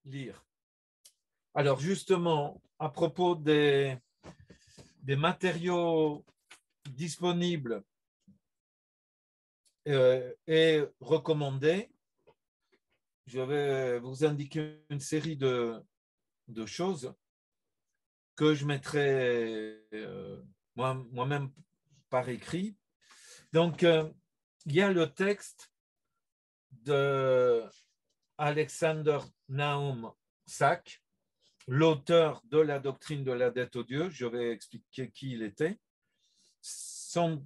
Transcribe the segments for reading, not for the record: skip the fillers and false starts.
lire. Alors justement, à propos des matériaux disponibles et recommandés, je vais vous indiquer une série de choses que je mettrai moi-même par écrit. Donc, il y a le texte de Alexander Nahum Sach, l'auteur de la doctrine de la dette aux dieux. Je vais expliquer qui il était. Son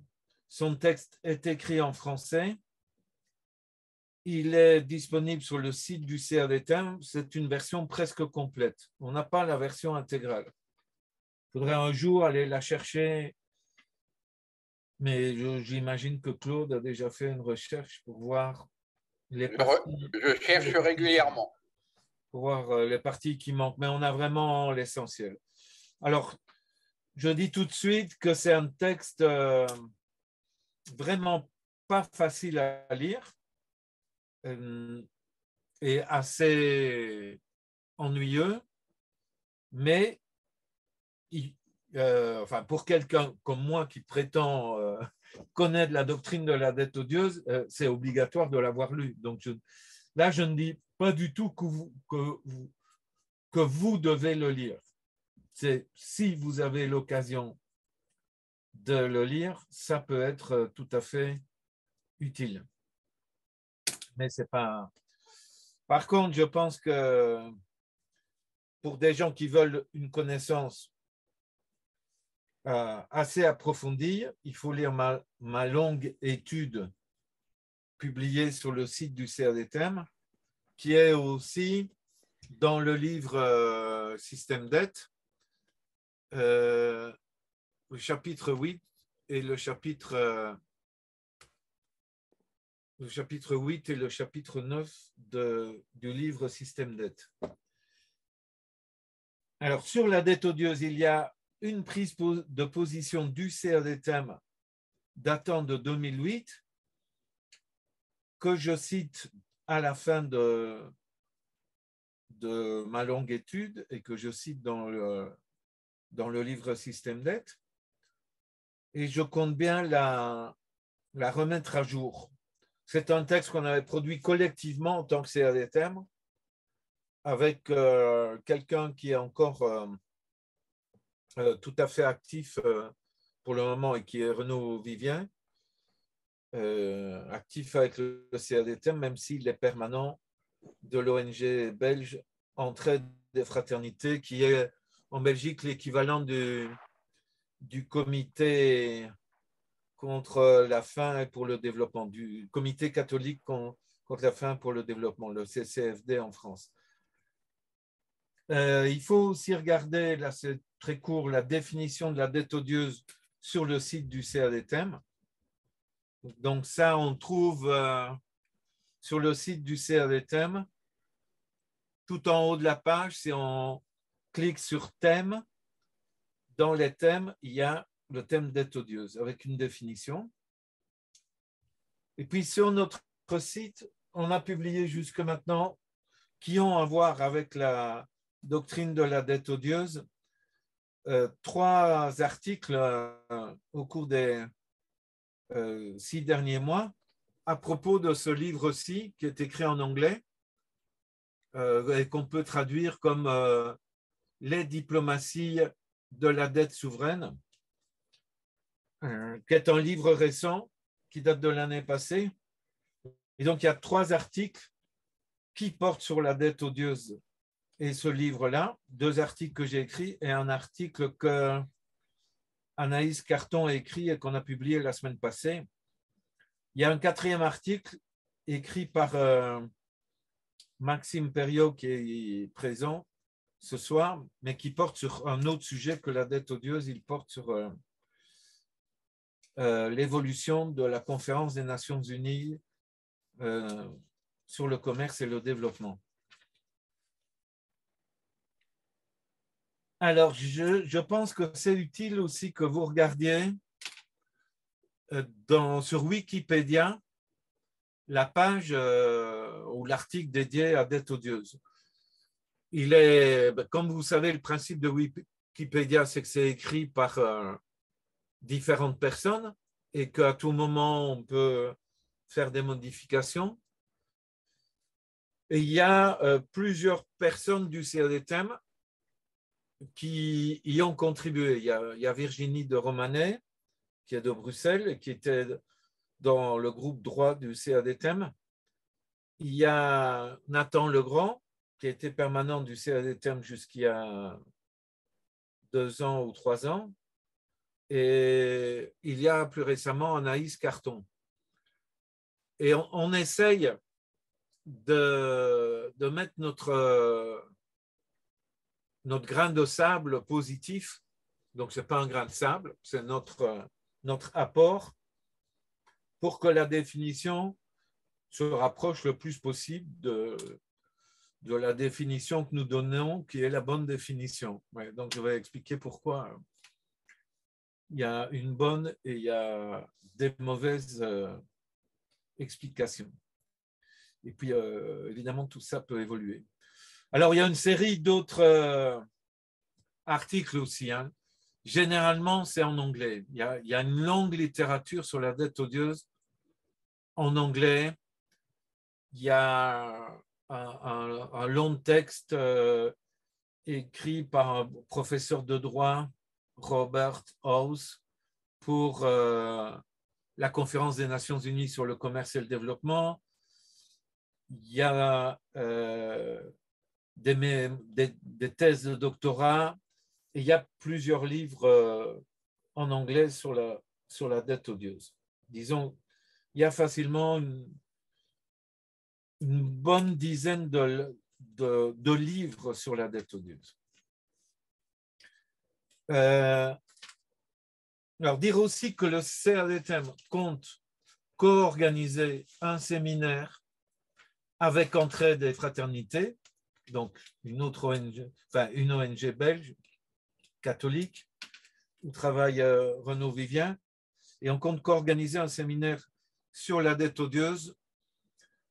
texte est écrit en français. Il est disponible sur le site du CADTM. C'est une version presque complète. On n'a pas la version intégrale. Il faudrait un jour aller la chercher, mais j'imagine que Claude a déjà fait une recherche pour voir les parties. Je cherche régulièrement. Pour voir les parties qui manquent, mais on a vraiment l'essentiel. Alors, je dis tout de suite que c'est un texte vraiment pas facile à lire et assez ennuyeux, mais pour quelqu'un comme moi qui prétend connaître la doctrine de la dette odieuse, c'est obligatoire de l'avoir lu. Donc, là, je ne dis pas du tout que vous devez le lire. C'est si vous avez l'occasion de le lire, ça peut être tout à fait utile. Mais c'est pas. Par contre, je pense que pour des gens qui veulent une connaissance assez approfondie, il faut lire ma longue étude publiée sur le site du CADTM, qui est aussi dans le livre Système dette, le chapitre 8 et le chapitre 8 et le chapitre 9 du livre Système dette. Alors, sur la dette odieuse, il y a une prise de position du CADTM datant de 2008 que je cite à la fin de ma longue étude et que je cite dans le livre Système dette. Et je compte bien la remettre à jour. C'est un texte qu'on avait produit collectivement en tant que CADTM avec quelqu'un qui est encore tout à fait actif pour le moment et qui est Renaud Vivien, actif avec le CADTM, même s'il est permanent de l'ONG belge Entraide des Fraternités, qui est en Belgique l'équivalent du comité contre la faim et pour le développement, du comité catholique contre la faim pour le développement, le CCFD en France. Il faut aussi regarder, là c'est très court, la définition de la dette odieuse sur le site du CADTM. Donc ça, on trouve sur le site du CADTM, tout en haut de la page, si on clique sur thème, dans les thèmes, il y a le thème dette odieuse avec une définition. Et puis sur notre site, on a publié jusque maintenant, qui ont à voir avec la doctrine de la dette odieuse, 3 articles au cours des 6 derniers mois à propos de ce livre-ci qui est écrit en anglais et qu'on peut traduire comme les diplomaties de la dette souveraine, qui est un livre récent qui date de l'année passée. Et donc, il y a 3 articles qui portent sur la dette odieuse et ce livre-là, 2 articles que j'ai écrits et un article que Anaïs Carton a écrit et qu'on a publié la semaine passée. Il y a un 4e article écrit par Maxime Perriot qui est présent ce soir, mais qui porte sur un autre sujet que la dette odieuse. Il porte sur l'évolution de la conférence des Nations Unies sur le commerce et le développement. Alors, je pense que c'est utile aussi que vous regardiez sur Wikipédia la page ou l'article dédié à dette odieuse. comme vous savez, le principe de Wikipédia, c'est que c'est écrit par différentes personnes et qu'à tout moment, on peut faire des modifications. Et il y a plusieurs personnes du CADTM qui y ont contribué. Il y a Virginie de Romanet, qui est de Bruxelles et qui était dans le groupe droit du CADTM. Il y a Nathan Legrand, qui était permanent du CADTM jusqu'il y a 2 ans ou 3 ans. Et il y a plus récemment Anaïs Carton. Et on essaye de mettre notre grain de sable positif. Donc, ce n'est pas un grain de sable, c'est notre apport pour que la définition se rapproche le plus possible de la définition que nous donnons, qui est la bonne définition. Ouais, donc, je vais expliquer pourquoi il y a une bonne et il y a des mauvaises explications. Et puis, évidemment, tout ça peut évoluer. Alors, il y a une série d'autres articles aussi. Hein. Généralement, c'est en anglais. Il y a une longue littérature sur la dette odieuse en anglais. Il y a un long texte écrit par un professeur de droit, Robert House, pour la Conférence des Nations Unies sur le commerce et le développement. Il y a des thèses de doctorat et il y a plusieurs livres en anglais sur la dette odieuse. Disons, il y a facilement une bonne dizaine de livres sur la dette odieuse. Alors, dire aussi que le CADTM compte co-organiser un séminaire avec Entraide et Fraternité, donc une ONG belge, catholique, où travaille Renaud Vivien, et on compte co-organiser un séminaire sur la dette odieuse.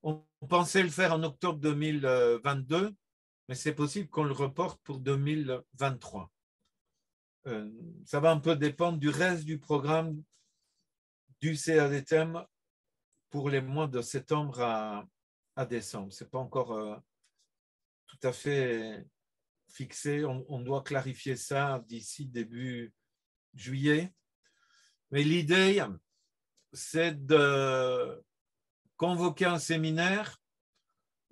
On pensait le faire en octobre 2022, mais c'est possible qu'on le reporte pour 2023. Ça va un peu dépendre du reste du programme du CADTM pour les mois de septembre à décembre. Ce n'est pas encore tout à fait fixé. On doit clarifier ça d'ici début juillet. Mais l'idée, c'est de convoquer un séminaire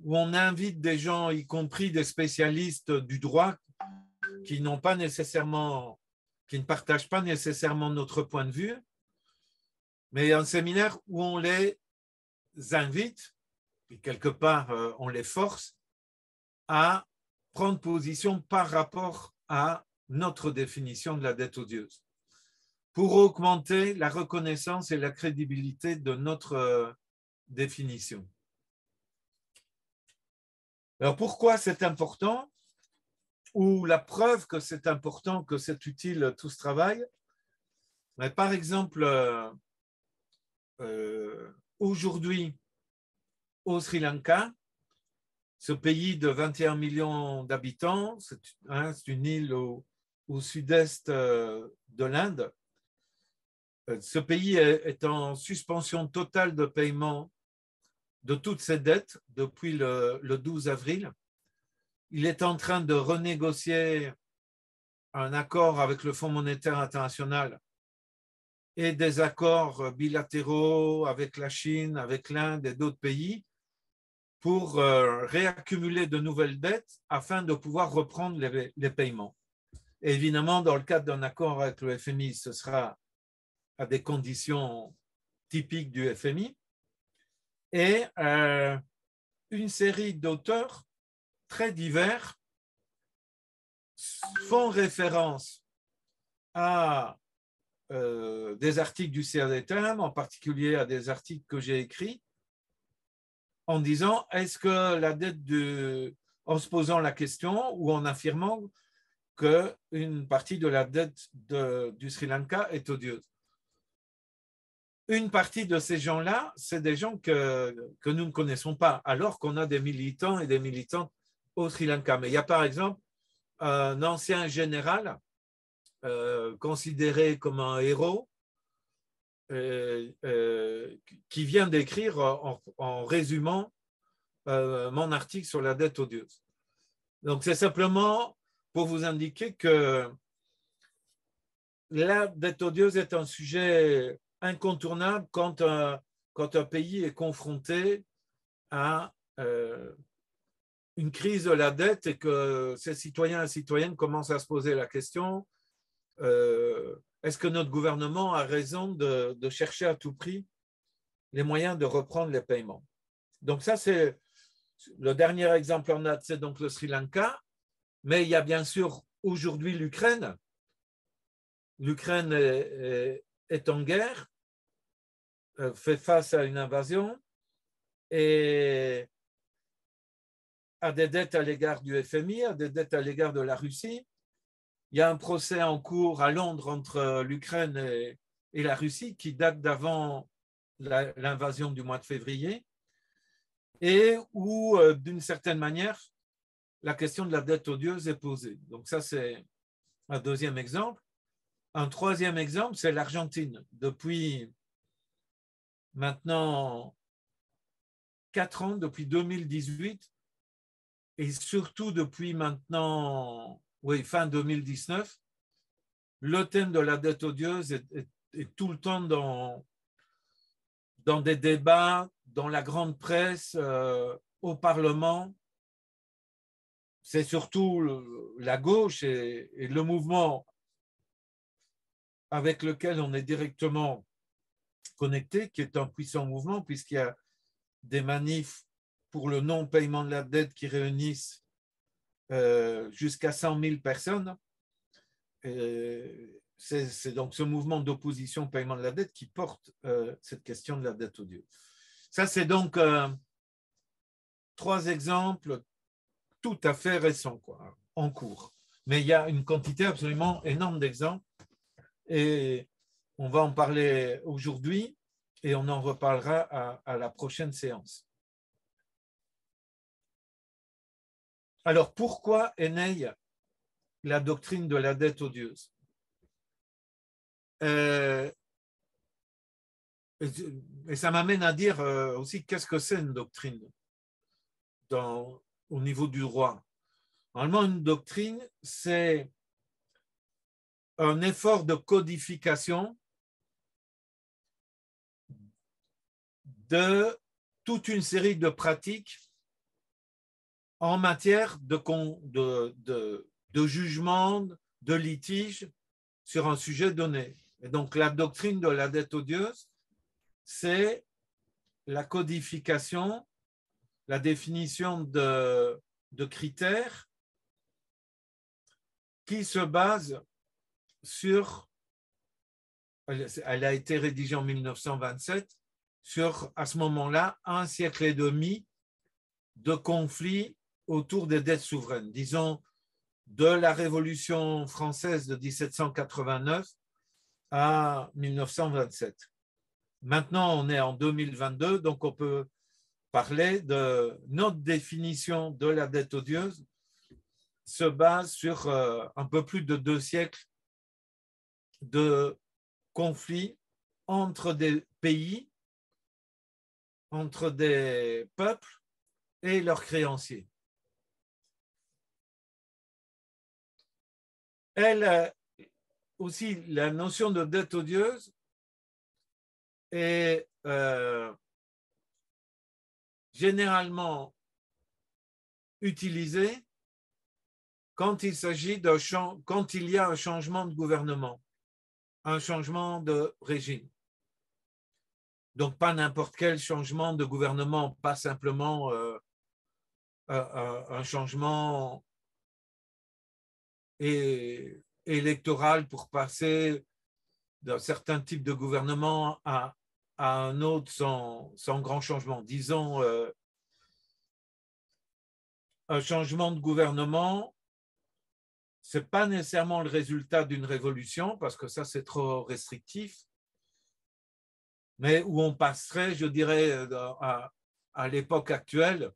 où on invite des gens, y compris des spécialistes du droit, qui ne partagent pas nécessairement notre point de vue, mais un séminaire où on les invite, et quelque part on les force à prendre position par rapport à notre définition de la dette odieuse, pour augmenter la reconnaissance et la crédibilité de notre définition. Alors pourquoi c'est important, ou la preuve que c'est important, que c'est utile tout ce travail? Mais par exemple, aujourd'hui, au Sri Lanka, ce pays de 21 millions d'habitants, c'est une île au sud-est de l'Inde. Ce pays est en suspension totale de paiement de toutes ses dettes depuis le 12 avril. Il est en train de renégocier un accord avec le Fonds monétaire international et des accords bilatéraux avec la Chine, avec l'Inde et d'autres pays pour réaccumuler de nouvelles dettes afin de pouvoir reprendre les paiements. Et évidemment, dans le cadre d'un accord avec le FMI, ce sera à des conditions typiques du FMI. Et une série d'auteurs très divers font référence à des articles du CADTM, en particulier à des articles que j'ai écrits, en disant est-ce que la dette en se posant la question ou en affirmant qu'une partie de la dette du Sri Lanka est odieuse. Une partie de ces gens-là, c'est des gens que nous ne connaissons pas, alors qu'on a des militants et des militantes au Sri Lanka. Mais il y a par exemple un ancien général considéré comme un héros qui vient d'écrire en résumant mon article sur la dette odieuse. Donc, c'est simplement pour vous indiquer que la dette odieuse est un sujet incontournable quand un pays est confronté à une crise de la dette et que ses citoyens et citoyennes commencent à se poser la question est-ce que notre gouvernement a raison de chercher à tout prix les moyens de reprendre les paiements? Donc ça, c'est le dernier exemple en date, c'est donc le Sri Lanka, mais il y a bien sûr aujourd'hui l'Ukraine. L'Ukraine est en guerre, fait face à une invasion et a des dettes à l'égard du FMI, a des dettes à l'égard de la Russie. Il y a un procès en cours à Londres entre l'Ukraine et la Russie qui date d'avant l'invasion du mois de février et où, d'une certaine manière, la question de la dette odieuse est posée. Donc ça, c'est un deuxième exemple. Un troisième exemple, c'est l'Argentine. Depuis maintenant 4 ans, depuis 2018, et surtout depuis maintenant, fin 2019, le thème de la dette odieuse est tout le temps dans des débats, dans la grande presse, au Parlement. C'est surtout la gauche et le mouvement avec lequel on est directement connecté, qui est un puissant mouvement, puisqu'il y a des manifs pour le non-paiement de la dette qui réunissent jusqu'à 100 000 personnes. C'est donc ce mouvement d'opposition au paiement de la dette qui porte cette question de la dette odieuse. Ça, c'est donc 3 exemples tout à fait récents, quoi, en cours. Mais il y a une quantité absolument énorme d'exemples et on va en parler aujourd'hui et on en reparlera à la prochaine séance. Alors, pourquoi est née la doctrine de la dette odieuse? Et ça m'amène à dire aussi qu'est-ce que c'est une doctrine au niveau du droit. Normalement, une doctrine, c'est un effort de codification de toute une série de pratiques en matière de jugement, de litige sur un sujet donné. Et donc, la doctrine de la dette odieuse, c'est la codification, la définition de critères qui se basent sur, elle a été rédigée en 1927, sur, à ce moment-là, 1 siècle et demi de conflits autour des dettes souveraines. Disons, de la Révolution française de 1789 à 1927. Maintenant, on est en 2022, donc on peut parler de notre définition de la dette odieuse se base sur un peu plus de 2 siècles de conflits entre des pays, entre des peuples et leurs créanciers. Elle aussi, la notion de dette odieuse est généralement utilisée quand il s'agit quand il y a un changement de gouvernement, un changement de régime. Donc, pas n'importe quel changement de gouvernement, pas simplement un changement électoral pour passer d'un certain type de gouvernement à un autre sans grand changement. Disons, un changement de gouvernement, ce n'est pas nécessairement le résultat d'une révolution, parce que ça, c'est trop restrictif, mais où on passerait, je dirais, à l'époque actuelle,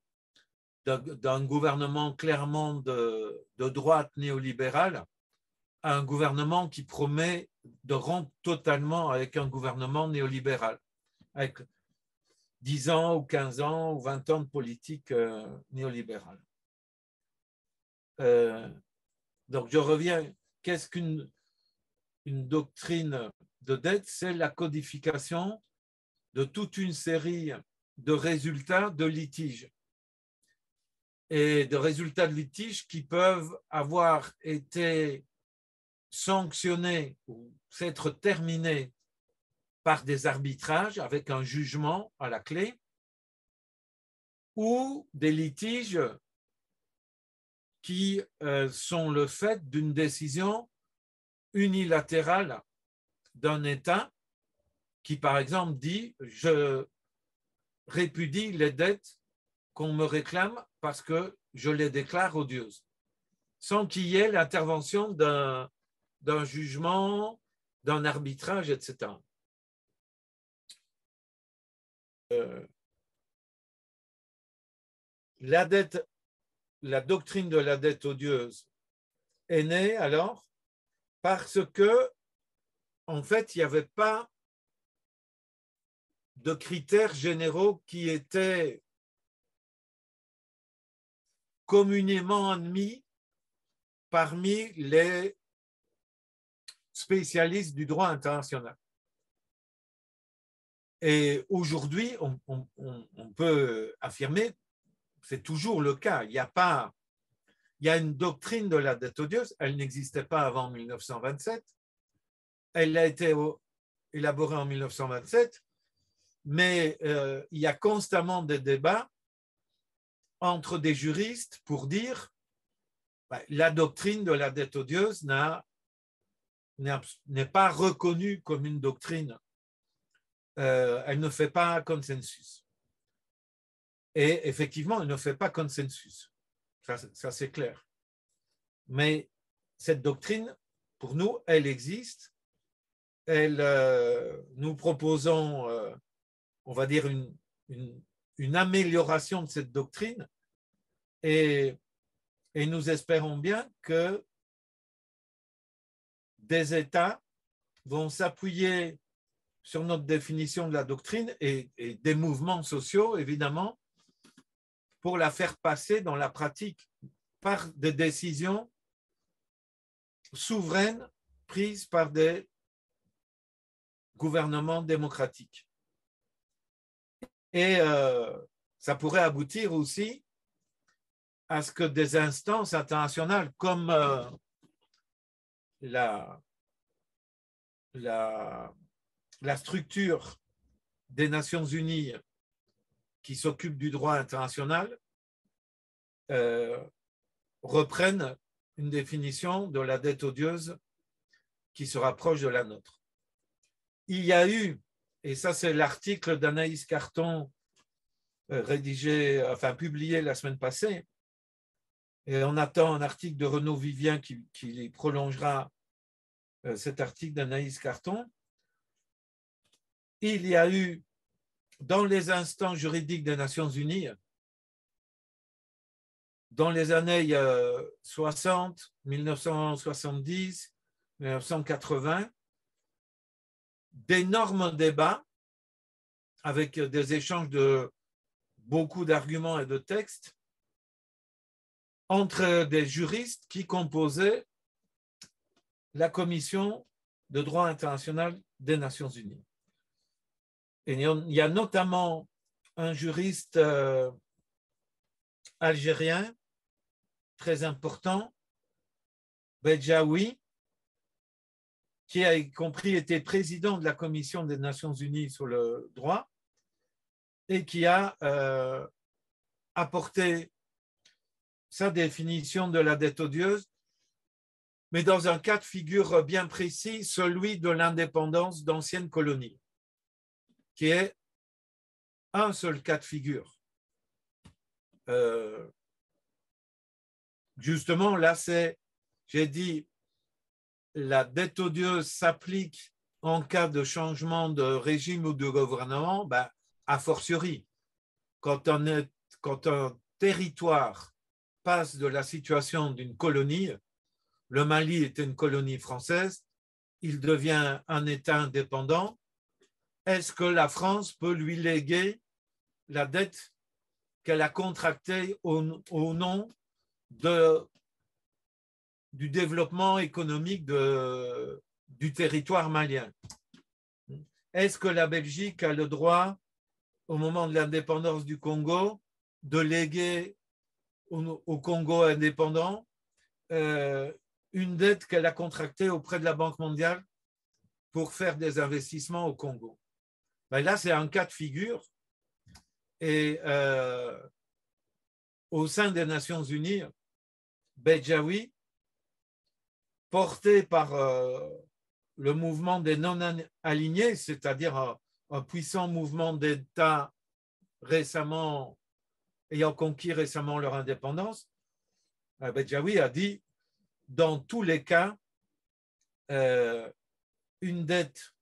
d'un gouvernement clairement de droite néolibérale à un gouvernement qui promet de rompre totalement avec un gouvernement néolibéral, avec 10 ans ou 15 ans ou 20 ans de politique néolibérale. Donc je reviens, qu'est-ce qu'une doctrine de dette? C'est la codification de toute une série de résultats de litiges et de résultats de litiges qui peuvent avoir été sanctionnés ou s'être terminés par des arbitrages avec un jugement à la clé, ou des litiges qui sont le fait d'une décision unilatérale d'un État qui, par exemple, dit « je répudie les dettes qu'on me réclame parce que je les déclare odieuses », sans qu'il y ait l'intervention d'un jugement, d'un arbitrage, etc. La doctrine de la dette odieuse est née alors parce que, en fait, il n'y avait pas de critères généraux qui étaient communément admis parmi les spécialistes du droit international. Et aujourd'hui, on peut affirmer, c'est toujours le cas, il y a une doctrine de la dette odieuse, elle n'existait pas avant 1927, elle a été élaborée en 1927, mais il y a constamment des débats entre des juristes pour dire la doctrine de la dette odieuse n'est pas reconnue comme une doctrine, elle ne fait pas consensus. Et effectivement, elle ne fait pas consensus, ça c'est clair. Mais cette doctrine, pour nous, elle existe, nous proposons, on va dire, une amélioration de cette doctrine, et nous espérons bien que des États vont s'appuyer sur notre définition de la doctrine et des mouvements sociaux, évidemment, pour la faire passer dans la pratique par des décisions souveraines prises par des gouvernements démocratiques. Et ça pourrait aboutir aussi à ce que des instances internationales comme la structure des Nations Unies qui s'occupe du droit international reprennent une définition de la dette odieuse qui se rapproche de la nôtre. Il y a eu, et ça c'est l'article d'Anaïs Carton publié la semaine passée, et on attend un article de Renaud Vivien qui prolongera cet article d'Anaïs Carton. Il y a eu dans les instances juridiques des Nations Unies, dans les années 60, 1970, 1980, d'énormes débats avec des échanges de beaucoup d'arguments et de textes entre des juristes qui composaient la Commission de droit international des Nations Unies. Et il y a notamment un juriste algérien très important, Bedjaoui, qui a y compris été président de la Commission des Nations Unies sur le droit et qui a apporté sa définition de la dette odieuse, mais dans un cas de figure bien précis, celui de l'indépendance d'anciennes colonies, qui est un seul cas de figure. Justement, là, j'ai dit, la dette odieuse s'applique en cas de changement de régime ou de gouvernement, a fortiori. Quand un territoire passe de la situation d'une colonie, le Mali était une colonie française, il devient un État indépendant, est-ce que la France peut lui léguer la dette qu'elle a contractée au nom du développement économique du territoire malien? Est-ce que la Belgique a le droit, au moment de l'indépendance du Congo, de léguer au Congo indépendant une dette qu'elle a contractée auprès de la Banque mondiale pour faire des investissements au Congo? Ben là, c'est un cas de figure. Et au sein des Nations Unies, Bedjaoui, porté par le mouvement des non-alignés, c'est-à-dire un puissant mouvement d'États ayant conquis récemment leur indépendance, Bedjaoui a dit, dans tous les cas, une dette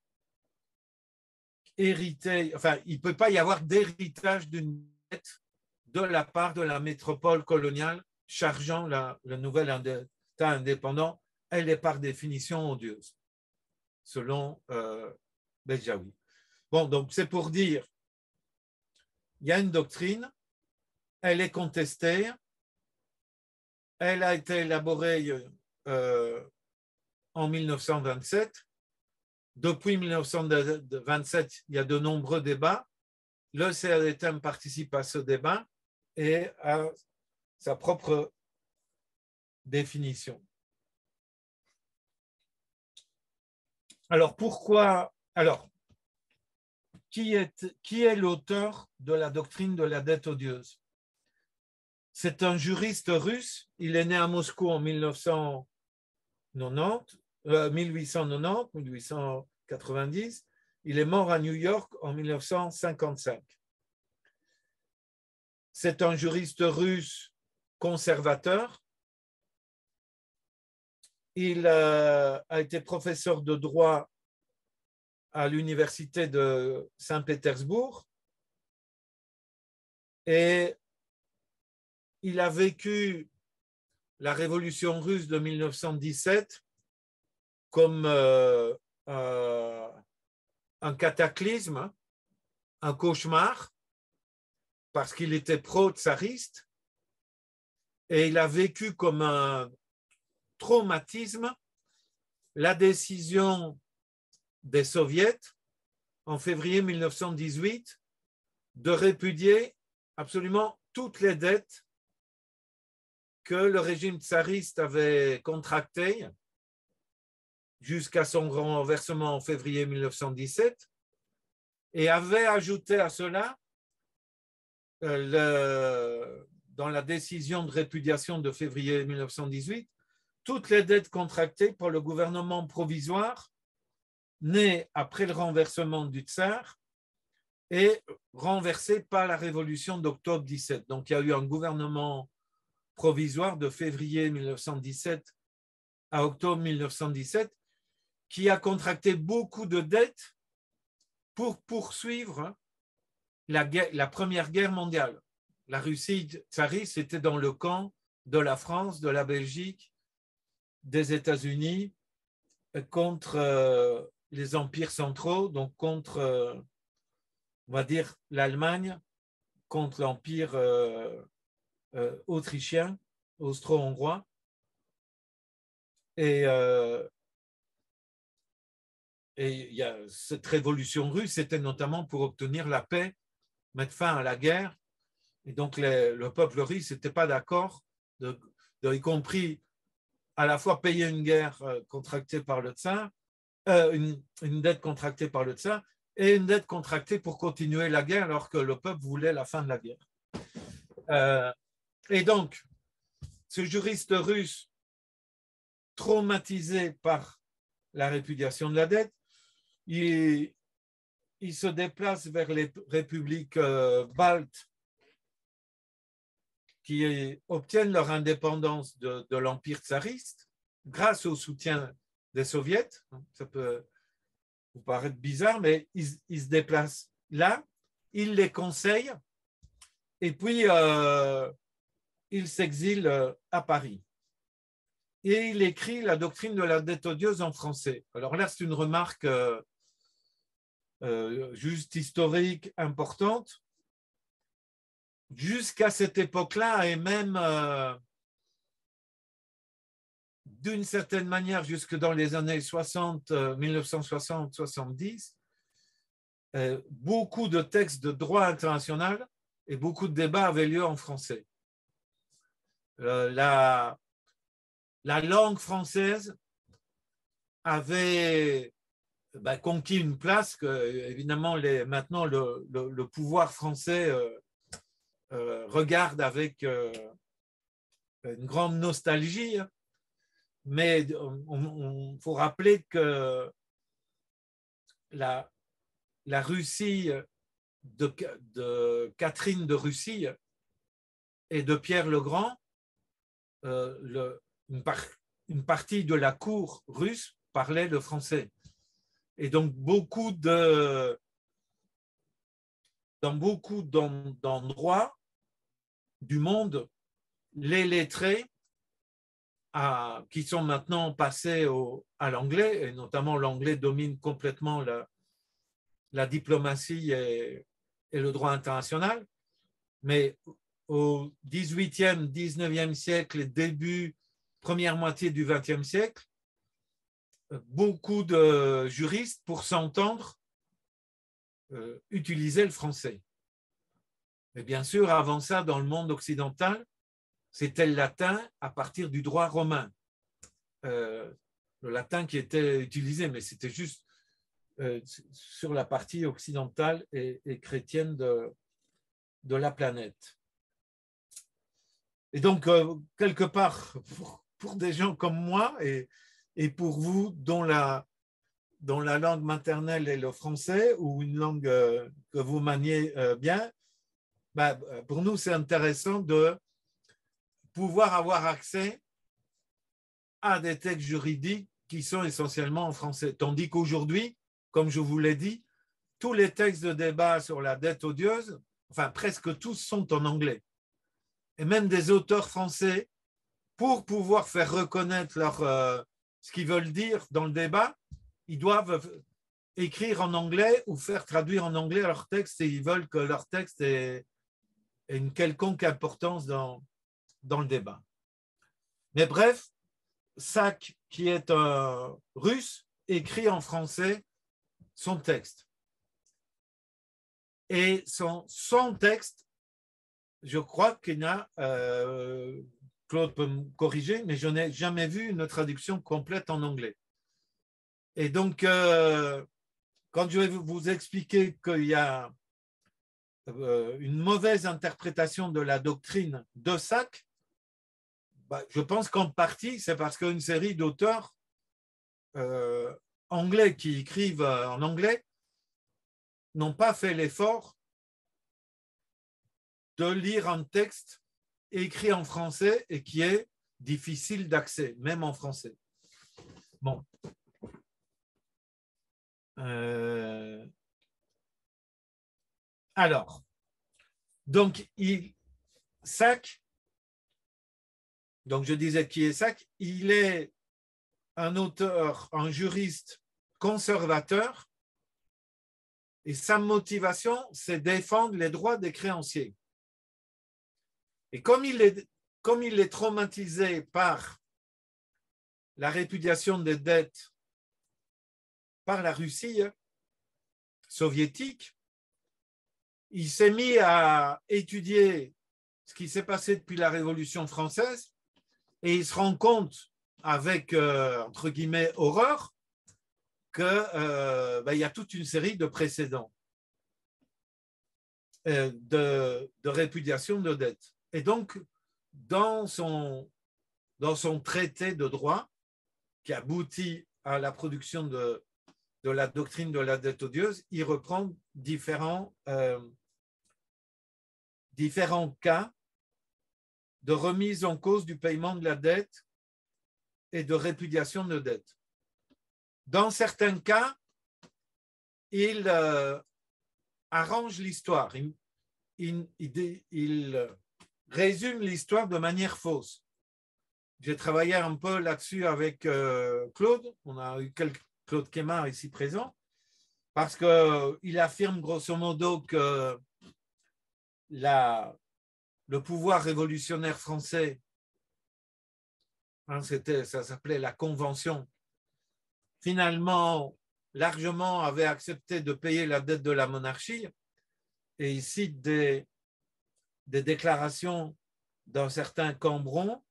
héritée, enfin, il ne peut pas y avoir d'héritage d'une dette de la part de la métropole coloniale chargeant le nouvel État indépendant. Elle est par définition odieuse, selon Bedjaoui. Bon, donc c'est pour dire, il y a une doctrine, elle est contestée, elle a été élaborée en 1927. Depuis 1927, il y a de nombreux débats. Le CRDTM participe à ce débat et à sa propre définition. Alors, pourquoi? Alors, qui est l'auteur de la doctrine de la dette odieuse? C'est un juriste russe. Il est né à Moscou en 1890. Il est mort à New York en 1955. C'est un juriste russe conservateur. Il a été professeur de droit à l'université de Saint-Pétersbourg et il a vécu la révolution russe de 1917 comme un cataclysme, un cauchemar, parce qu'il était pro-tsariste, et il a vécu comme un traumatisme la décision des soviets en février 1918 de répudier absolument toutes les dettes que le régime tsariste avait contractées jusqu'à son renversement en février 1917 et avait ajouté à cela, dans la décision de répudiation de février 1918, toutes les dettes contractées par le gouvernement provisoire né après le renversement du tsar et renversé par la révolution d'octobre 17. Donc, il y a eu un gouvernement provisoire de février 1917 à octobre 1917 qui a contracté beaucoup de dettes pour poursuivre la Première Guerre mondiale. La Russie tsariste était dans le camp de la France, de la Belgique, des États-Unis contre les empires centraux, donc contre, on va dire, l'Allemagne, contre l'empire autrichien, austro-hongrois. Et il y a cette révolution russe, c'était notamment pour obtenir la paix, mettre fin à la guerre. Et donc, le peuple russe n'était pas d'accord, y compris à la fois payer une guerre contractée par le tsar, une dette contractée par le tsar, et une dette contractée pour continuer la guerre alors que le peuple voulait la fin de la guerre. Et donc, ce juriste russe, traumatisé par la répudiation de la dette, il se déplace vers les républiques baltes qui obtiennent leur indépendance de l'empire tsariste grâce au soutien des soviets. Ça peut vous paraître bizarre, mais ils se déplacent là, ils les conseillent et puis il s'exile à Paris. Et il écrit la doctrine de la dette odieuse en français. Alors là, c'est une remarque juste historique importante. Jusqu'à cette époque-là, et même d'une certaine manière jusque dans les années 60, 1960-70, beaucoup de textes de droit international et beaucoup de débats avaient lieu en français. La langue française avait conquis une place que, évidemment, maintenant le pouvoir français regarde avec une grande nostalgie, mais il faut rappeler que la Russie de Catherine de Russie et de Pierre le Grand, une partie de la cour russe parlait le français. Et donc, dans beaucoup d'endroits du monde, les lettrés qui sont maintenant passés à l'anglais, et notamment l'anglais domine complètement la diplomatie et le droit international, mais au XVIIIe, XIXe siècle et première moitié du XXe siècle, beaucoup de juristes, pour s'entendre, utilisaient le français. Et bien sûr, avant ça, dans le monde occidental, c'était le latin à partir du droit romain. Le latin qui était utilisé, mais c'était juste sur la partie occidentale et chrétienne de la planète. Et donc, quelque part, pour des gens comme moi et pour vous dont la langue maternelle est le français ou une langue que vous maniez bien, pour nous, c'est intéressant de pouvoir avoir accès à des textes juridiques qui sont essentiellement en français. Tandis qu'aujourd'hui, comme je vous l'ai dit, tous les textes de débat sur la dette odieuse, enfin presque tous, sont en anglais. Et même des auteurs français, pour pouvoir faire reconnaître ce qu'ils veulent dire dans le débat, ils doivent écrire en anglais ou faire traduire en anglais leur texte et ils veulent que leur texte ait une quelconque importance dans le débat. Mais bref, Sack, qui est un russe, écrit en français son texte. Et son texte, je crois qu'il y a, Claude peut me corriger, mais je n'ai jamais vu une traduction complète en anglais. Et donc, quand je vais vous expliquer qu'il y a une mauvaise interprétation de la doctrine de Sack, je pense qu'en partie, c'est parce qu'une série d'auteurs anglais qui écrivent en anglais n'ont pas fait l'effort de lire un texte écrit en français et qui est difficile d'accès, même en français. Bon. Alors, donc, Sack, donc je disais qui est Sack, il est un auteur, un juriste conservateur et sa motivation, c'est défendre les droits des créanciers. Et comme il est traumatisé par la répudiation des dettes par la Russie soviétique, il s'est mis à étudier ce qui s'est passé depuis la Révolution française et il se rend compte avec, entre guillemets, horreur, qu'il y a toute une série de précédents de répudiation de dettes. Et donc, dans son traité de droit, qui aboutit à la production de la doctrine de la dette odieuse, il reprend différents cas de remise en cause du paiement de la dette et de répudiation de dette. Dans certains cas, il arrange l'histoire. Il résume l'histoire de manière fausse. J'ai travaillé un peu là-dessus avec Claude. On a eu Claude Quémard ici présent, parce qu'il affirme grosso modo que le pouvoir révolutionnaire français, hein, ça s'appelait la Convention, finalement, largement avait accepté de payer la dette de la monarchie, et il cite des déclarations d'un certain Cambron,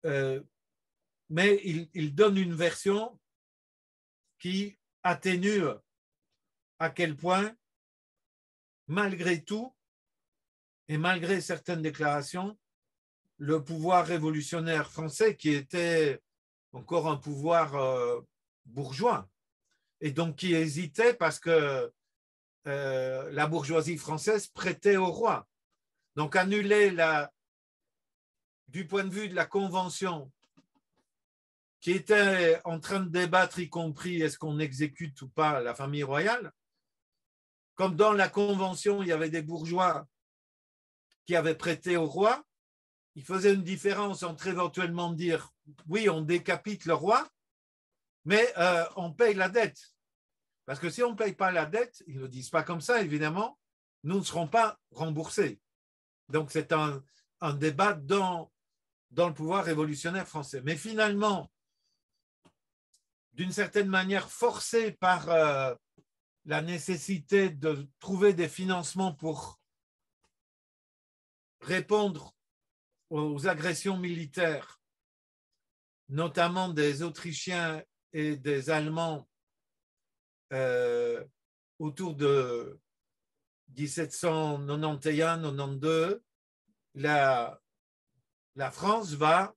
mais il donne une version qui atténue à quel point, malgré tout, et malgré certaines déclarations, le pouvoir révolutionnaire français, qui était encore un pouvoir bourgeois, et donc qui hésitait parce que la bourgeoisie française prêtait au roi. Donc annuler du point de vue de la Convention, qui était en train de débattre, y compris est-ce qu'on exécute ou pas la famille royale, comme dans la Convention, il y avait des bourgeois qui avaient prêté au roi, il faisait une différence entre éventuellement dire oui, on décapite le roi, mais on paye la dette. Parce que si on ne paye pas la dette, ils ne le disent pas comme ça, évidemment, nous ne serons pas remboursés. Donc, c'est un débat dans le pouvoir révolutionnaire français. Mais finalement, d'une certaine manière, forcé par la nécessité de trouver des financements pour répondre aux agressions militaires, notamment des Autrichiens et des Allemands autour de 1791-92, la France va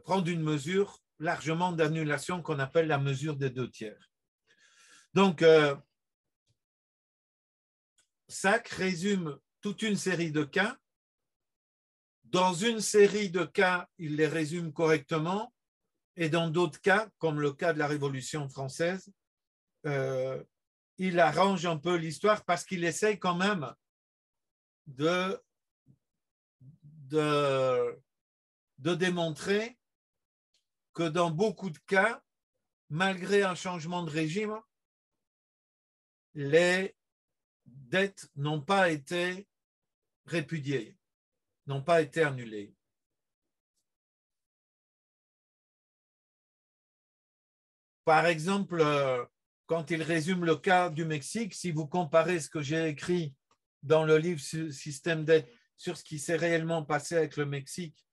prendre une mesure largement d'annulation qu'on appelle la mesure des 2/3. Donc, Sack résume toute une série de cas. Dans une série de cas, il les résume correctement, et dans d'autres cas, comme le cas de la Révolution française, il arrange un peu l'histoire parce qu'il essaye quand même de démontrer que dans beaucoup de cas, malgré un changement de régime, les dettes n'ont pas été répudiées, n'ont pas été annulées. Par exemple, quand il résume le cas du Mexique, si vous comparez ce que j'ai écrit dans le livre Système d'aide sur ce qui s'est réellement passé avec le Mexique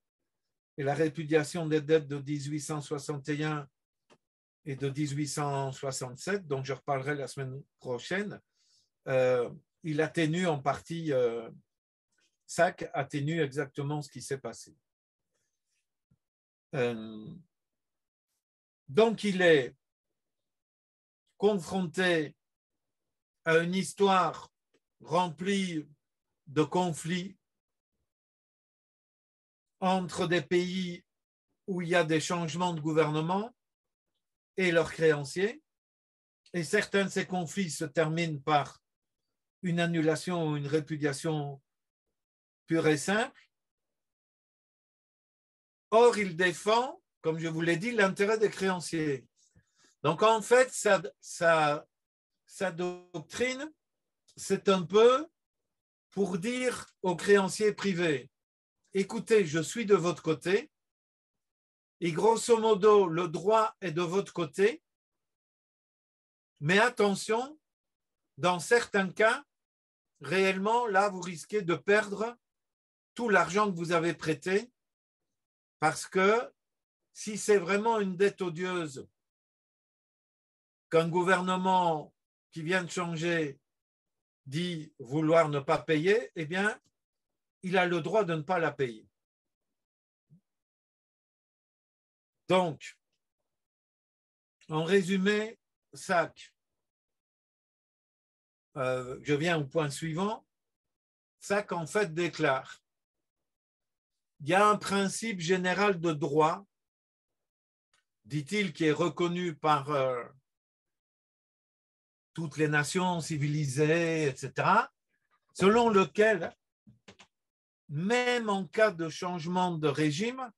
et la répudiation des dettes de 1861 et de 1867, dont je reparlerai la semaine prochaine, il atténue en partie, Sack atténue exactement ce qui s'est passé. Donc, il est confronté à une histoire remplie de conflits entre des pays où il y a des changements de gouvernement et leurs créanciers. Et certains de ces conflits se terminent par une annulation ou une répudiation pure et simple. Or, il défend, comme je vous l'ai dit, l'intérêt des créanciers. Donc, en fait, sa doctrine, c'est un peu pour dire aux créanciers privés, écoutez, je suis de votre côté, et grosso modo, le droit est de votre côté, mais attention, dans certains cas, réellement, là, vous risquez de perdre tout l'argent que vous avez prêté, parce que si c'est vraiment une dette odieuse qu'un gouvernement qui vient de changer dit vouloir ne pas payer, eh bien, il a le droit de ne pas la payer. Donc, en résumé, Sack, je viens au point suivant, Sack en fait déclare, il y a un principe général de droit, dit-il, qui est reconnu par toutes les nations civilisées, etc. selon lequel, même en cas de changement de régime,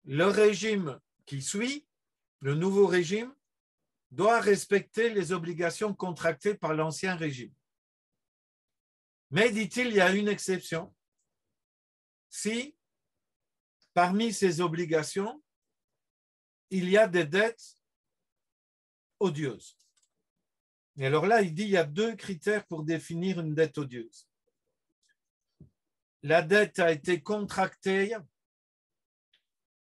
le régime qui suit, le nouveau régime, doit respecter les obligations contractées par l'ancien régime. Mais, dit-il, il y a une exception. Si, parmi ces obligations, il y a des dettes odieuses. Et alors là, il dit qu'il y a 2 critères pour définir une dette odieuse. La dette a été contractée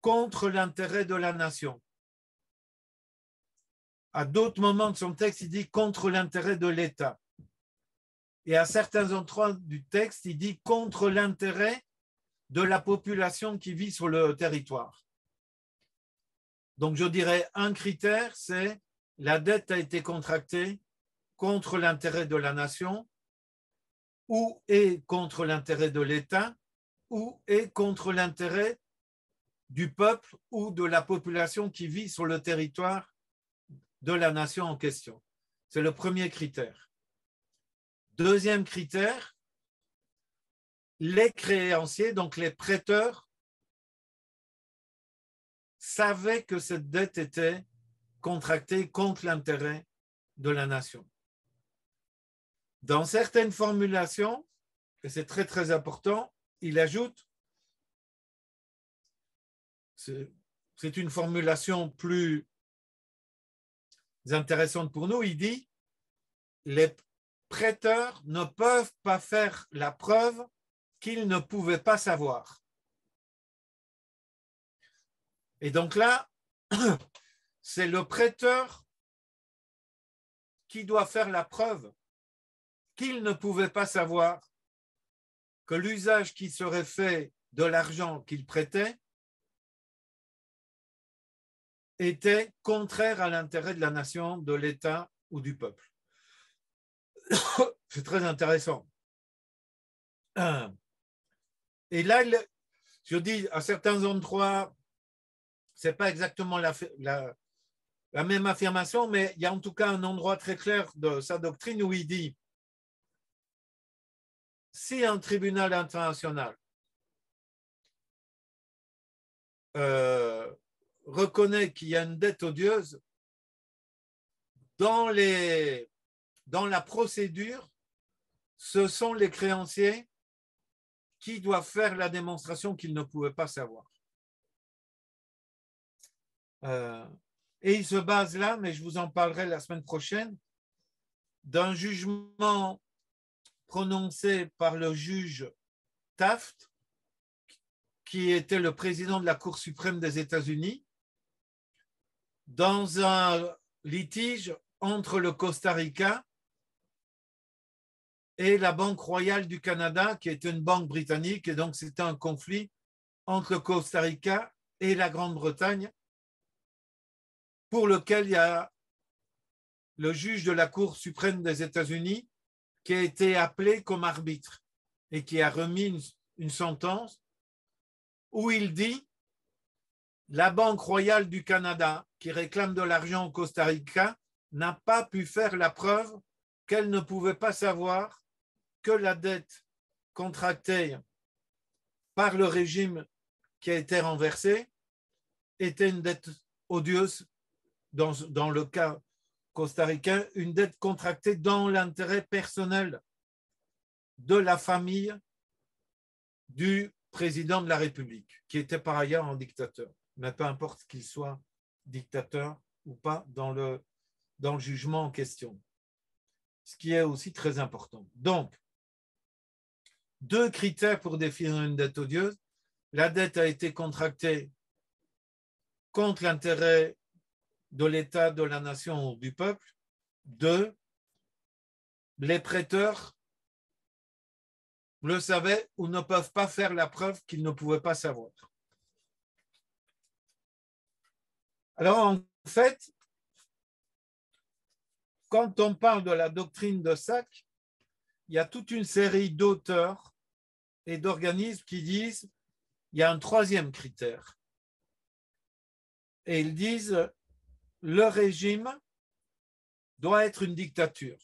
contre l'intérêt de la nation. À d'autres moments de son texte, il dit contre l'intérêt de l'État. Et à certains endroits du texte, il dit contre l'intérêt de la population qui vit sur le territoire. Donc, je dirais un critère, c'est la dette a été contractée contre l'intérêt de la nation ou est contre l'intérêt de l'État ou est contre l'intérêt du peuple ou de la population qui vit sur le territoire de la nation en question. C'est le premier critère. Deuxième critère, les créanciers, donc les prêteurs, savaient que cette dette était contractée contre l'intérêt de la nation. Dans certaines formulations, et c'est très très important, il ajoute, c'est une formulation plus intéressante pour nous, il dit les prêteurs ne peuvent pas faire la preuve qu'ils ne pouvaient pas savoir. Et donc là, c'est le prêteur qui doit faire la preuve qu'il ne pouvait pas savoir que l'usage qui serait fait de l'argent qu'il prêtait était contraire à l'intérêt de la nation, de l'État ou du peuple. C'est très intéressant. Et là, je dis, à certains endroits, ce n'est pas exactement la même affirmation, mais il y a en tout cas un endroit très clair de sa doctrine où il dit si un tribunal international reconnaît qu'il y a une dette odieuse, dans la procédure, ce sont les créanciers qui doivent faire la démonstration qu'ils ne pouvaient pas savoir. Et il se base là, mais je vous en parlerai la semaine prochaine, d'un jugement prononcé par le juge Taft, qui était le président de la Cour suprême des États-Unis, dans un litige entre le Costa Rica et la Banque royale du Canada, qui est une banque britannique, et donc c'était un conflit entre le Costa Rica et la Grande-Bretagne, pour lequel il y a le juge de la Cour suprême des États-Unis qui a été appelé comme arbitre et qui a remis une sentence où il dit la Banque royale du Canada, qui réclame de l'argent au Costa Rica, n'a pas pu faire la preuve qu'elle ne pouvait pas savoir que la dette contractée par le régime qui a été renversé était une dette odieuse, dans le cas costaricain, une dette contractée dans l'intérêt personnel de la famille du président de la République, qui était par ailleurs un dictateur. Mais peu importe qu'il soit dictateur ou pas dans le jugement en question. Ce qui est aussi très important. Donc, 2 critères pour définir une dette odieuse. La dette a été contractée contre l'intérêt de l'État, de la nation ou du peuple. 2, les prêteurs le savaient ou ne peuvent pas faire la preuve qu'ils ne pouvaient pas savoir. Alors, en fait, quand on parle de la doctrine de Sacks, il y a toute une série d'auteurs et d'organismes qui disent qu'il y a un 3e critère. Et ils disent le régime doit être une dictature.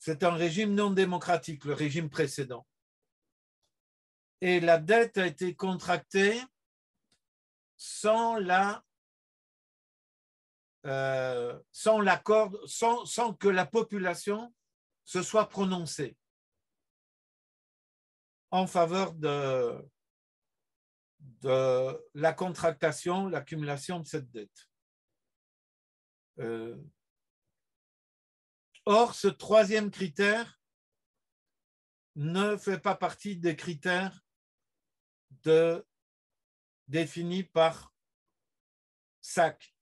c'est un régime non démocratique, le régime précédent. Et la dette a été contractée sans l'accord, sans que la population se soit prononcée en faveur de la contractation, l'accumulation de cette dette. Or, ce troisième critère ne fait pas partie des critères définis par SAC.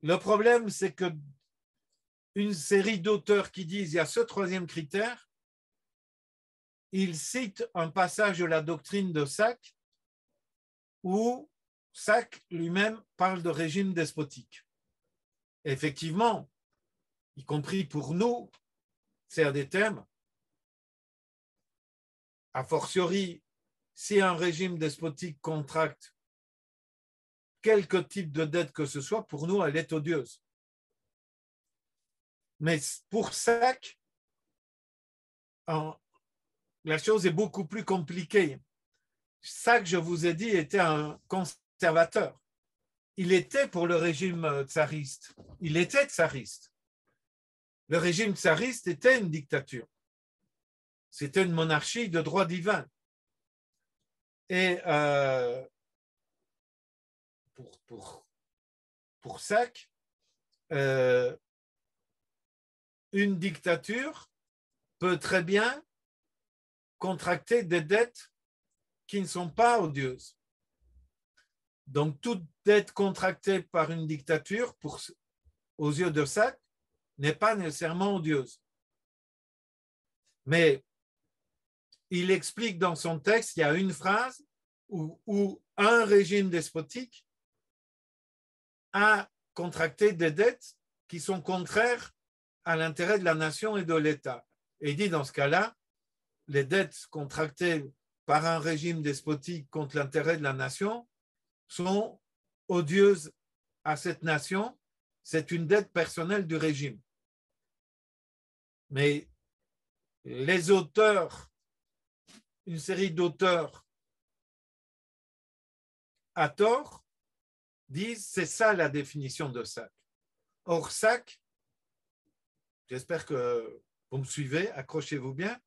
Le problème, c'est que une série d'auteurs qui disent qu'il y a ce troisième critère, ils citent un passage de la doctrine de SAC où SAC lui-même parle de régime despotique. Et effectivement, y compris pour nous, c'est un des thèmes. A fortiori, si un régime despotique contracte quelque type de dette que ce soit, pour nous, elle est odieuse. Mais pour SAC, la chose est beaucoup plus compliquée. SAC, je vous ai dit, était un conservateur. Il était pour le régime tsariste. Il était tsariste. Le régime tsariste était une dictature. C'était une monarchie de droit divin. Et pour SAC, une dictature peut très bien contracter des dettes qui ne sont pas odieuses. Donc, toute dette contractée par une dictature, aux yeux de SAC, n'est pas nécessairement odieuse. Mais il explique dans son texte, il y a une phrase où un régime despotique a contracté des dettes qui sont contraires à l'intérêt de la nation et de l'État. Et il dit dans ce cas-là, les dettes contractées par un régime despotique contre l'intérêt de la nation sont odieuses à cette nation. C'est une dette personnelle du régime. Mais les auteurs, une série d'auteurs à tort, disent c'est ça la définition de SAC. Or, SAC, j'espère que vous me suivez, accrochez-vous bien,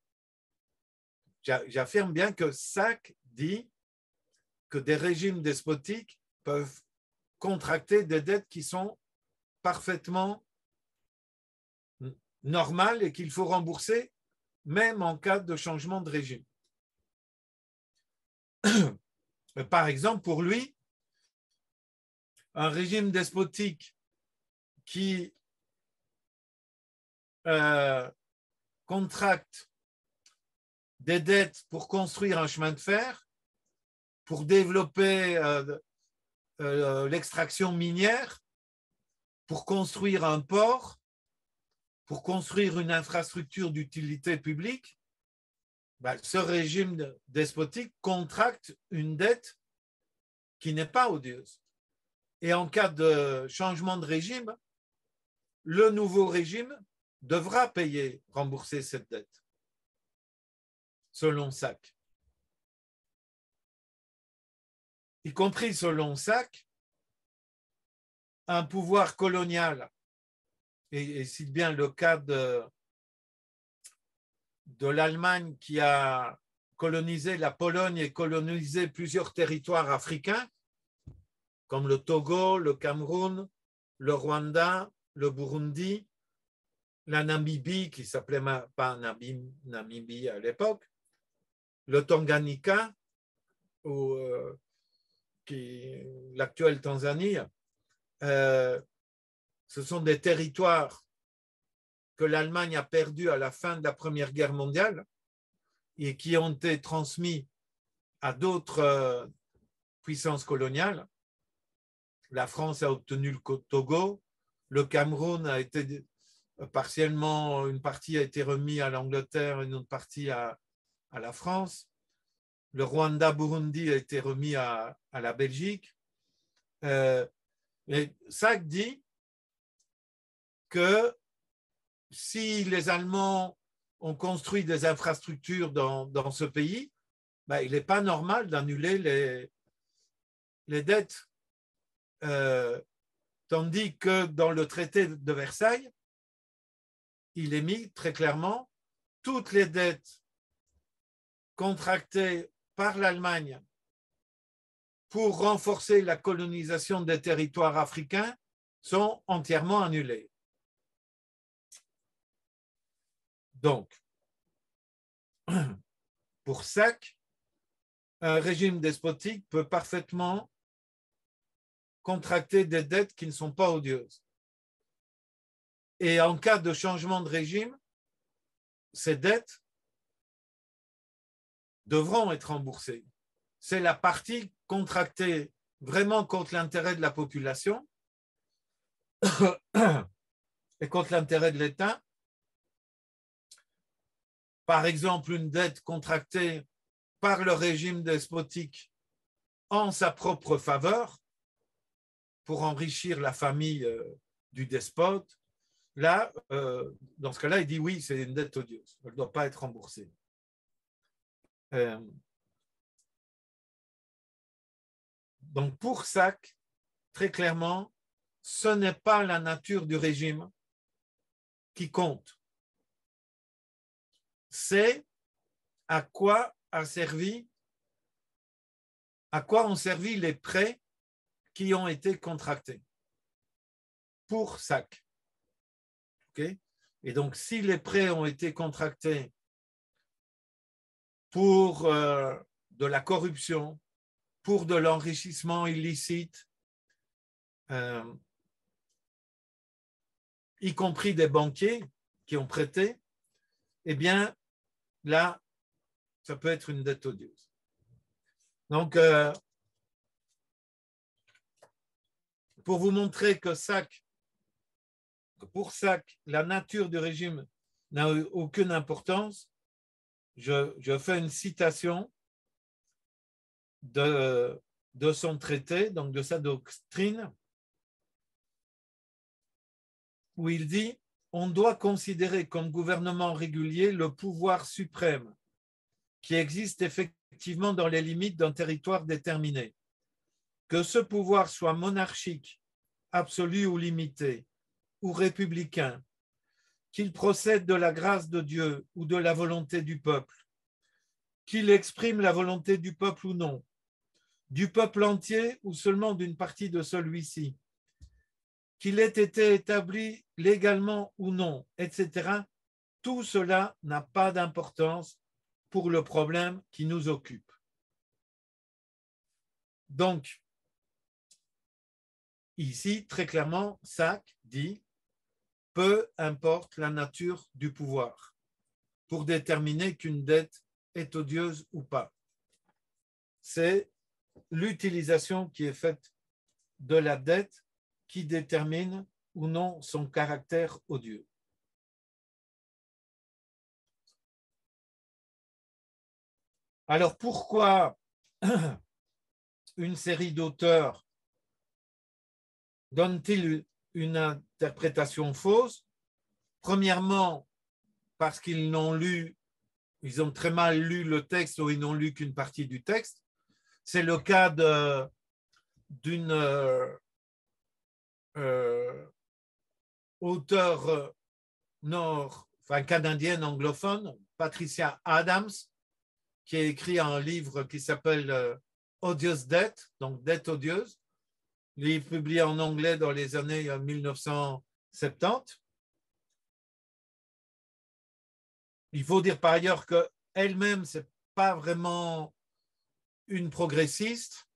j'affirme bien que SAC dit que des régimes despotiques peuvent contracter des dettes qui sont parfaitement normales et qu'il faut rembourser même en cas de changement de régime. Par exemple, pour lui, un régime despotique qui contracte des dettes pour construire un chemin de fer, pour développer l'extraction minière, pour construire un port, pour construire une infrastructure d'utilité publique, ce régime despotique contracte une dette qui n'est pas odieuse. Et en cas de changement de régime, le nouveau régime devra rembourser cette dette, selon SAC. Y compris selon SAC, un pouvoir colonial, et c'est bien le cas de l'Allemagne qui a colonisé la Pologne et colonisé plusieurs territoires africains, comme le Togo, le Cameroun, le Rwanda, le Burundi, la Namibie, qui ne s'appelait pas Namibie à l'époque, le Tanganyika, ou l'actuelle Tanzanie, ce sont des territoires que l'Allemagne a perdus à la fin de la Première Guerre mondiale et qui ont été transmis à d'autres puissances coloniales. La France a obtenu le Togo, le Cameroun a été partiellement, une partie a été remise à l'Angleterre, une autre partie à la France. Le Rwanda-Burundi a été remis à la Belgique. Mais SAC dit que si les Allemands ont construit des infrastructures dans ce pays, ben, il n'est pas normal d'annuler les dettes. Tandis que dans le traité de Versailles, il est mis très clairement toutes les dettes contractées par l'Allemagne pour renforcer la colonisation des territoires africains sont entièrement annulées. Donc, pour Sachs, un régime despotique peut parfaitement contracter des dettes qui ne sont pas odieuses. Et en cas de changement de régime, ces dettes devront être remboursées. C'est la partie contractée vraiment contre l'intérêt de la population et contre l'intérêt de l'État. Par exemple, une dette contractée par le régime despotique en sa propre faveur pour enrichir la famille du despote. Là, dans ce cas-là, il dit oui, c'est une dette odieuse. Elle ne doit pas être remboursée. Donc, pour Sachs, très clairement, ce n'est pas la nature du régime qui compte. C'est à quoi ont servi les prêts qui ont été contractés. Pour Sachs. Okay? Et donc, si les prêts ont été contractés pour de la corruption, pour de l'enrichissement illicite, y compris des banquiers qui ont prêté, eh bien, là, ça peut être une dette odieuse. Donc, pour vous montrer que pour Sachs, la nature du régime n'a aucune importance, je fais une citation de son traité, donc de sa doctrine, où il dit « On doit considérer comme gouvernement régulier le pouvoir suprême qui existe effectivement dans les limites d'un territoire déterminé. Que ce pouvoir soit monarchique, absolu ou limité, ou républicain, qu'il procède de la grâce de Dieu ou de la volonté du peuple, qu'il exprime la volonté du peuple ou non, du peuple entier ou seulement d'une partie de celui-ci, qu'il ait été établi légalement ou non, etc. Tout cela n'a pas d'importance pour le problème qui nous occupe. » Donc, ici, très clairement, Sachs dit « Peu importe la nature du pouvoir pour déterminer qu'une dette est odieuse ou pas. » C'est l'utilisation qui est faite de la dette qui détermine ou non son caractère odieux. Alors pourquoi une série d'auteurs donne-t-il une interprétation fausse? Premièrement, parce qu'ils ils ont très mal lu le texte ou ils n'ont lu qu'une partie du texte. C'est le cas d'une auteure canadienne anglophone, Patricia Adams, qui a écrit un livre qui s'appelle Odious Debt, donc dette odieuse, livre publié en anglais dans les années 1970. Il faut dire par ailleurs qu'elle-même, ce n'est pas vraiment une progressiste,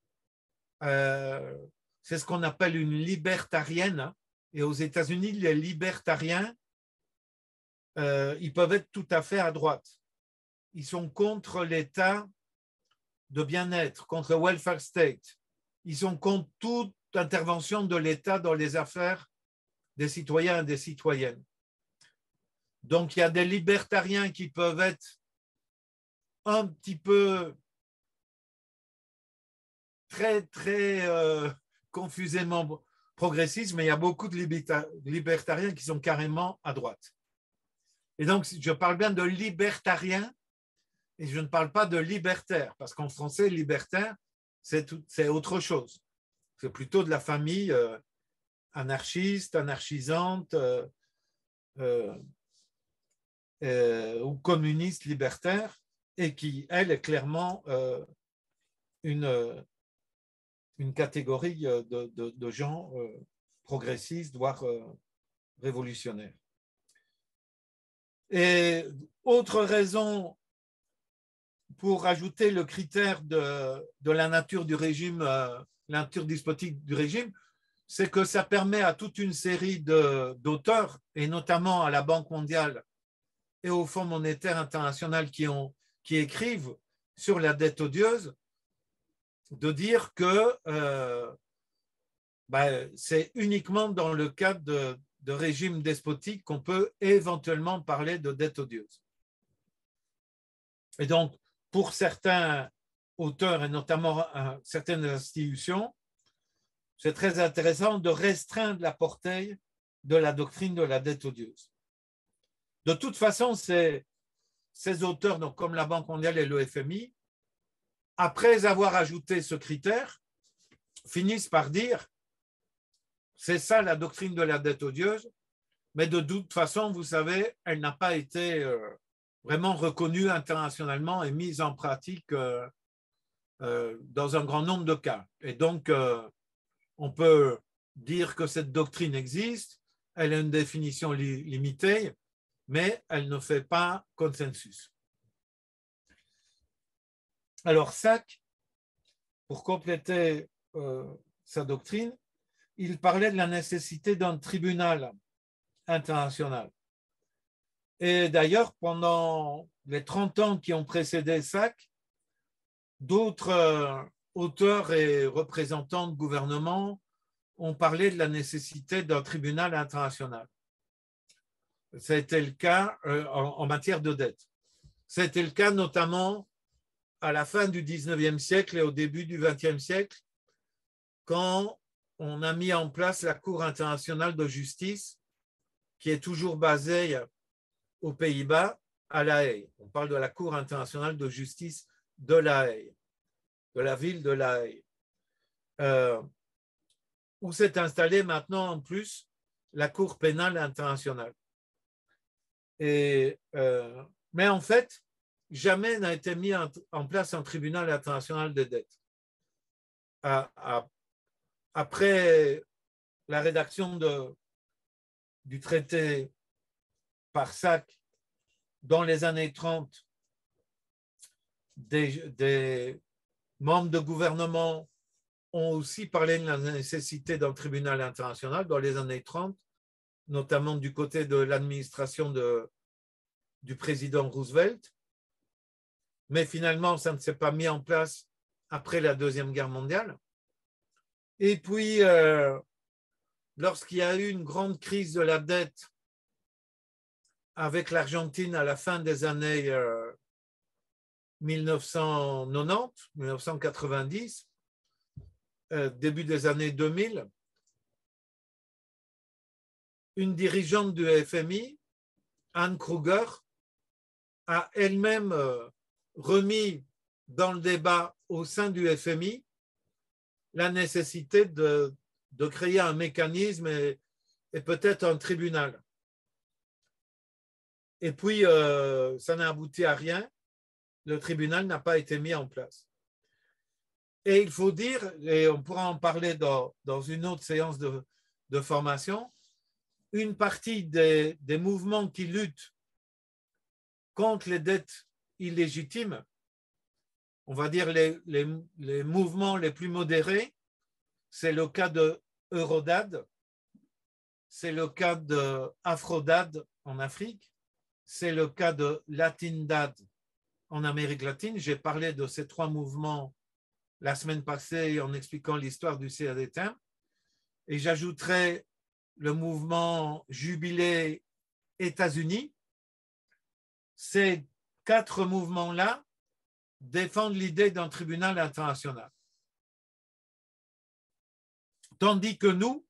c'est ce qu'on appelle une libertarienne. Et aux États-Unis, les libertariens, ils peuvent être tout à fait à droite. Ils sont contre l'État de bien-être, contre le welfare state. Ils sont contre toute intervention de l'État dans les affaires des citoyens et des citoyennes. Donc, il y a des libertariens qui peuvent être un petit peu très confusément progressistes, mais il y a beaucoup de libertariens qui sont carrément à droite. Et donc, je parle bien de libertarien et je ne parle pas de libertaire, parce qu'en français, libertaire, c'est autre chose. C'est plutôt de la famille anarchiste, anarchisante ou communiste libertaire, et qui, elle, est clairement une catégorie de gens progressistes, voire révolutionnaires. Et autre raison pour ajouter le critère de la nature du régime, la nature despotique du régime, c'est que ça permet à toute une série d'auteurs, et notamment à la Banque mondiale et au Fonds monétaire international qui écrivent sur la dette odieuse, de dire que c'est uniquement dans le cadre de régimes despotiques qu'on peut éventuellement parler de dette odieuse. Et donc, pour certains auteurs et notamment certaines institutions, c'est très intéressant de restreindre la portée de la doctrine de la dette odieuse. De toute façon, ces auteurs, donc comme la Banque mondiale et le FMI, après avoir ajouté ce critère, finissent par dire c'est ça la doctrine de la dette odieuse, mais de toute façon, vous savez, elle n'a pas été vraiment reconnue internationalement et mise en pratique dans un grand nombre de cas. Et donc, on peut dire que cette doctrine existe, elle a une définition limitée, mais elle ne fait pas consensus. Alors, Sachs, pour compléter sa doctrine, il parlait de la nécessité d'un tribunal international. Et d'ailleurs, pendant les 30 ans qui ont précédé Sachs, d'autres auteurs et représentants de gouvernements ont parlé de la nécessité d'un tribunal international. C'était le cas en matière de dette. C'était le cas notamment à la fin du 19e siècle et au début du 20e siècle, quand on a mis en place la Cour internationale de justice, qui est toujours basée aux Pays-Bas, à La Haye. On parle de la Cour internationale de justice de La Haye, de la ville de La Haye, où s'est installée maintenant en plus la Cour pénale internationale. Mais en fait, jamais n'a été mis en place un tribunal international de dette. Après la rédaction du traité par Sachs dans les années 30, des membres de gouvernement ont aussi parlé de la nécessité d'un tribunal international dans les années 30, notamment du côté de l'administration du président Roosevelt. Mais finalement, ça ne s'est pas mis en place après la Deuxième Guerre mondiale. Et puis, lorsqu'il y a eu une grande crise de la dette avec l'Argentine à la fin des années 1990, 1990, début des années 2000, une dirigeante du FMI, Anne Kruger, a elle-même remis dans le débat au sein du FMI la nécessité de créer un mécanisme et peut-être un tribunal. Et puis, ça n'a abouti à rien. Le tribunal n'a pas été mis en place. Et il faut dire, et on pourra en parler dans une autre séance de formation, une partie des mouvements qui luttent contre les dettes illégitimes, on va dire les mouvements les plus modérés, c'est le cas de Eurodad, c'est le cas de Afrodad en Afrique, c'est le cas de Latindad en Amérique latine. J'ai parlé de ces trois mouvements la semaine passée en expliquant l'histoire du CADTM. Et j'ajouterai le mouvement Jubilé États-Unis. Ces quatre mouvements-là défendent l'idée d'un tribunal international. Tandis que nous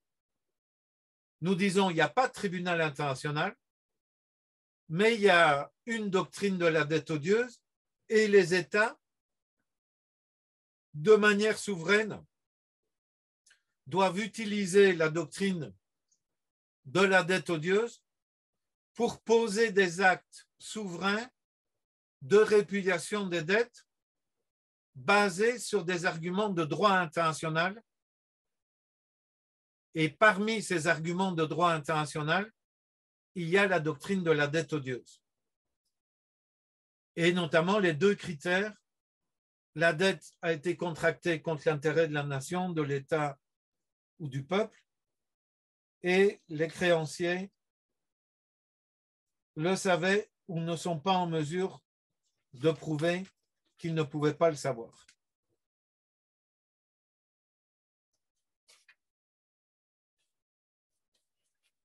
disons qu'il n'y a pas de tribunal international, mais il y a une doctrine de la dette odieuse et les États, de manière souveraine, doivent utiliser la doctrine de la dette odieuse pour poser des actes souverains de répudiation des dettes basés sur des arguments de droit international. Et parmi ces arguments de droit international, il y a la doctrine de la dette odieuse. Et notamment les deux critères: la dette a été contractée contre l'intérêt de la nation, de l'État ou du peuple, et les créanciers le savaient ou ne sont pas en mesure de prouver qu'ils ne pouvaient pas le savoir.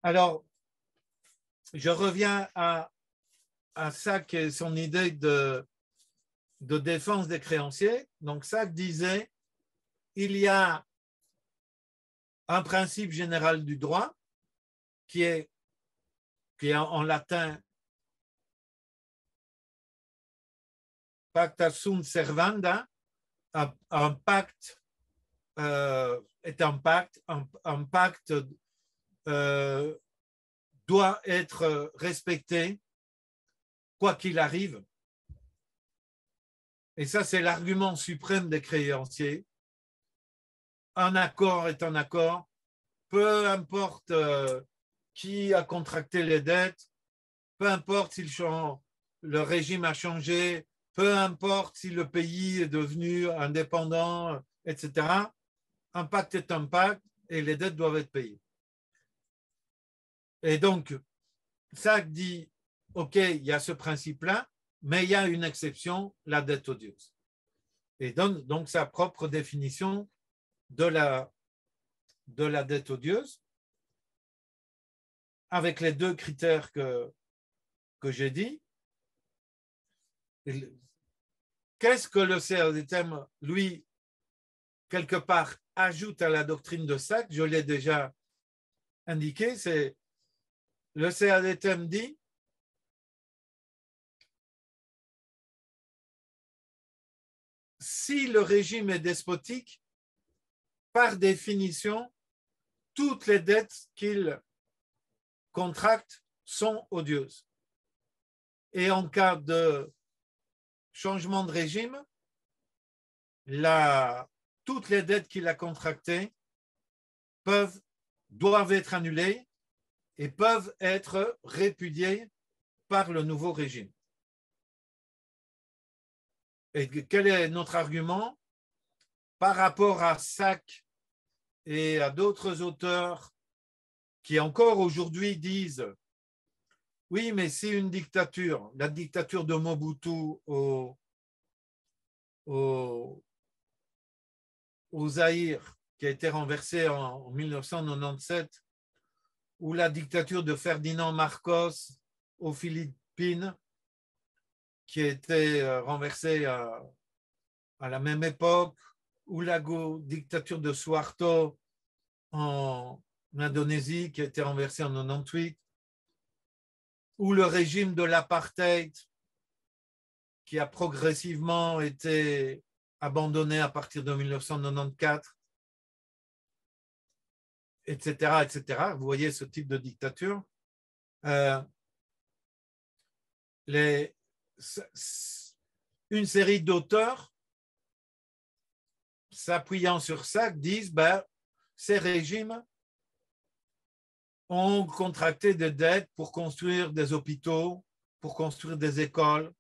Alors, je reviens à Sacks et son idée de défense des créanciers. Donc, Sacks disait il y a un principe général du droit qui est en latin pacta sunt servanda. Un pacte est un pacte. Un pacte doit être respecté quoi qu'il arrive. Et ça, c'est l'argument suprême des créanciers. Un accord est un accord, peu importe qui a contracté les dettes, peu importe si le régime a changé, peu importe si le pays est devenu indépendant, etc. Un pacte est un pacte et les dettes doivent être payées. Et donc, Sacks dit, OK, il y a ce principe-là, mais il y a une exception, la dette odieuse. Et donne donc sa propre définition de la dette odieuse, avec les deux critères que j'ai dit. Qu'est-ce que le CRDTM, lui, quelque part, ajoute à la doctrine de Sacks? Je l'ai déjà indiqué, c'est le CRDTM dit si le régime est despotique, par définition, toutes les dettes qu'il contracte sont odieuses. Et en cas de changement de régime, toutes les dettes qu'il a contractées doivent être annulées et peuvent être répudiées par le nouveau régime. Et quel est notre argument par rapport à Sacks et à d'autres auteurs qui encore aujourd'hui disent oui, mais si une dictature, la dictature de Mobutu au Zaïre, qui a été renversée en 1997, ou la dictature de Ferdinand Marcos aux Philippines, qui a été renversée à la même époque, ou la dictature de Suharto en Indonésie, qui a été renversée en 1998, ou le régime de l'apartheid, qui a progressivement été abandonné à partir de 1994, etc., etc. Vous voyez ce type de dictature. Une série d'auteurs, s'appuyant sur ça, disent ces régimes ont contracté des dettes pour construire des hôpitaux, pour construire des écoles,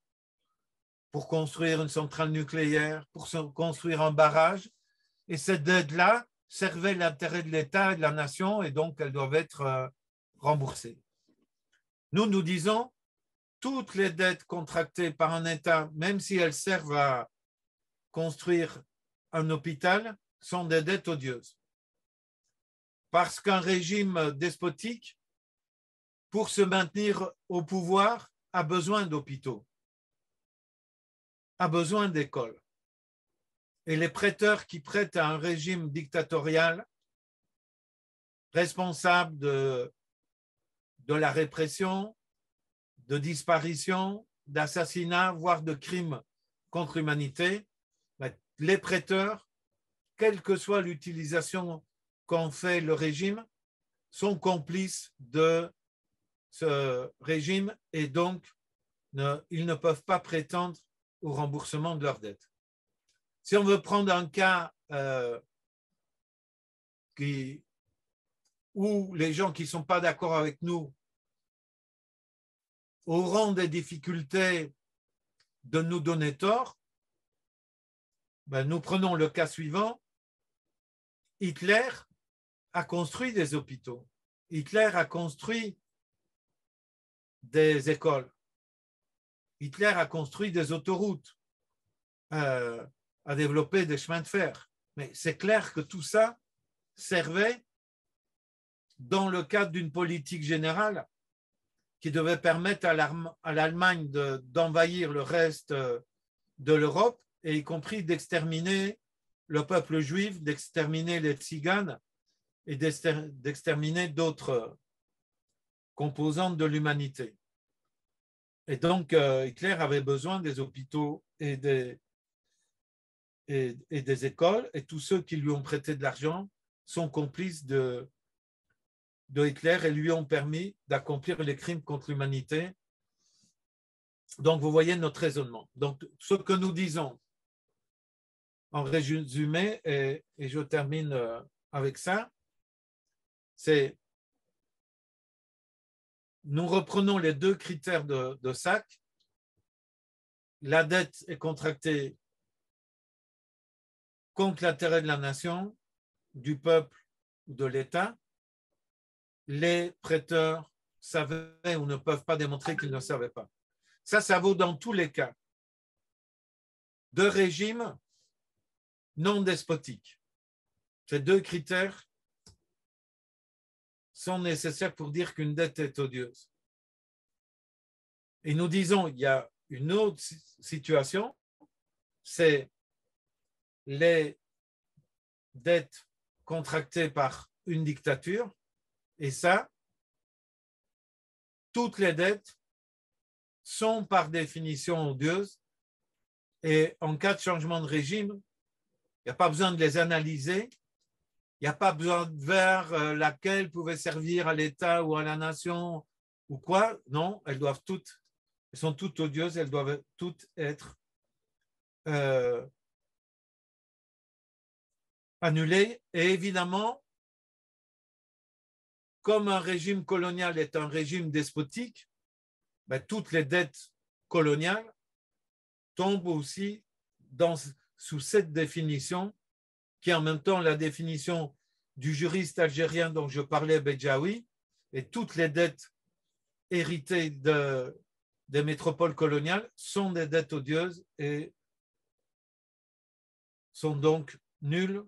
pour construire une centrale nucléaire, pour construire un barrage. Et ces dettes-là servaient l'intérêt de l'État et de la nation, et donc elles doivent être remboursées. Nous disons, toutes les dettes contractées par un État, même si elles servent à construire un hôpital, sont des dettes odieuses. Parce qu'un régime despotique, pour se maintenir au pouvoir, a besoin d'hôpitaux, a besoin d'écoles. Et les prêteurs qui prêtent à un régime dictatorial, responsable de la répression, de disparition, d'assassinat, voire de crimes contre l'humanité, les prêteurs, quelle que soit l'utilisation qu'en fait le régime, sont complices de ce régime et donc ils ne peuvent pas prétendre au remboursement de leurs dettes. Si on veut prendre un cas où les gens qui ne sont pas d'accord avec nous auront des difficultés de nous donner tort, nous prenons le cas suivant. Hitler a construit des hôpitaux. Hitler a construit des écoles. Hitler a construit des autoroutes, a développé des chemins de fer. Mais c'est clair que tout ça servait dans le cadre d'une politique générale qui devait permettre à l'Allemagne d'envahir le reste de l'Europe, et y compris d'exterminer le peuple juif, d'exterminer les tziganes et d'exterminer d'autres composantes de l'humanité. Et donc, Hitler avait besoin des hôpitaux et des écoles, et tous ceux qui lui ont prêté de l'argent sont complices de Hitler et lui ont permis d'accomplir les crimes contre l'humanité. Donc, vous voyez notre raisonnement. Donc, ce que nous disons, en résumé, et je termine avec ça, c'est nous reprenons les deux critères de SAC. La dette est contractée contre l'intérêt de la nation, du peuple ou de l'État. Les prêteurs savaient ou ne peuvent pas démontrer qu'ils ne savaient pas. Ça vaut dans tous les cas de régimes non despotiques. Ces deux critères sont nécessaires pour dire qu'une dette est odieuse. Et nous disons, il y a une autre situation, c'est les dettes contractées par une dictature, et ça, toutes les dettes sont par définition odieuses, et en cas de changement de régime, il n'y a pas besoin de les analyser, il n'y a pas besoin de voir laquelle pouvait servir à l'État ou à la nation ou quoi. Non, elles sont toutes odieuses, elles doivent toutes être annulées. Et évidemment, comme un régime colonial est un régime despotique, toutes les dettes coloniales tombent aussi sous cette définition, qui est en même temps la définition du juriste algérien dont je parlais, Bedjaoui, et toutes les dettes héritées des métropoles coloniales sont des dettes odieuses et sont donc nulles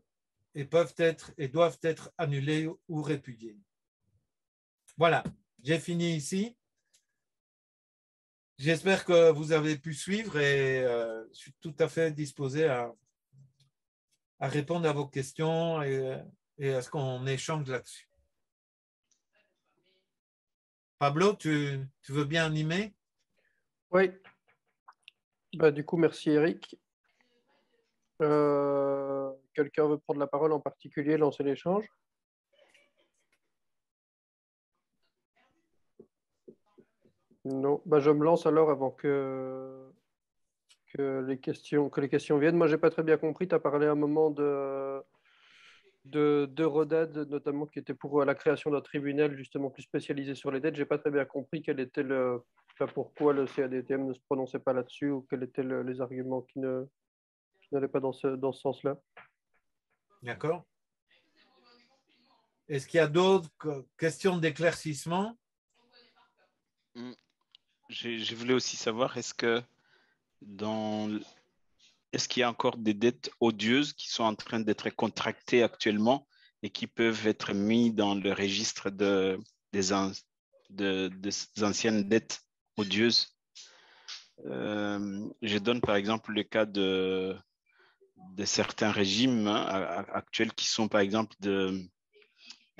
et peuvent être et doivent être annulées ou répudiées. Voilà, j'ai fini ici. J'espère que vous avez pu suivre et je suis tout à fait disposé à répondre à vos questions et à ce qu'on échange là-dessus. Pablo, tu veux bien animer? Oui. Du coup, merci Eric. Quelqu'un veut prendre la parole en particulier, lancer l'échange? Non. Je me lance alors avant que les questions viennent. Moi, j'ai pas très bien compris. Tu as parlé à un moment d'Eurodad, notamment qui était pour la création d'un tribunal justement plus spécialisé sur les dettes. J'ai pas très bien compris quel était pourquoi le CADTM ne se prononçait pas là-dessus, ou quels étaient les arguments qui n'allaient pas dans ce sens-là. D'accord. Est-ce qu'il y a d'autres questions d'éclaircissement? Je voulais aussi savoir, est-ce qu'il y a encore des dettes odieuses qui sont en train d'être contractées actuellement et qui peuvent être mis dans le registre des anciennes dettes odieuses? Je donne par exemple le cas de certains régimes actuels qui sont par exemple des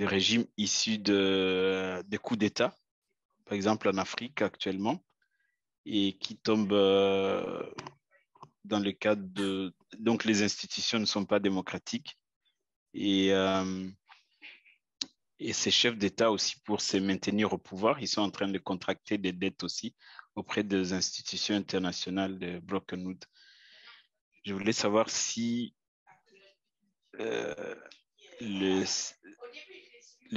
régimes issus des coups d'État, par exemple en Afrique actuellement. et qui tombe dans le cadre de... Donc, les institutions ne sont pas démocratiques et ces chefs d'État aussi, pour se maintenir au pouvoir, ils sont en train de contracter des dettes aussi auprès des institutions internationales de Bretton Woods. Je voulais savoir si le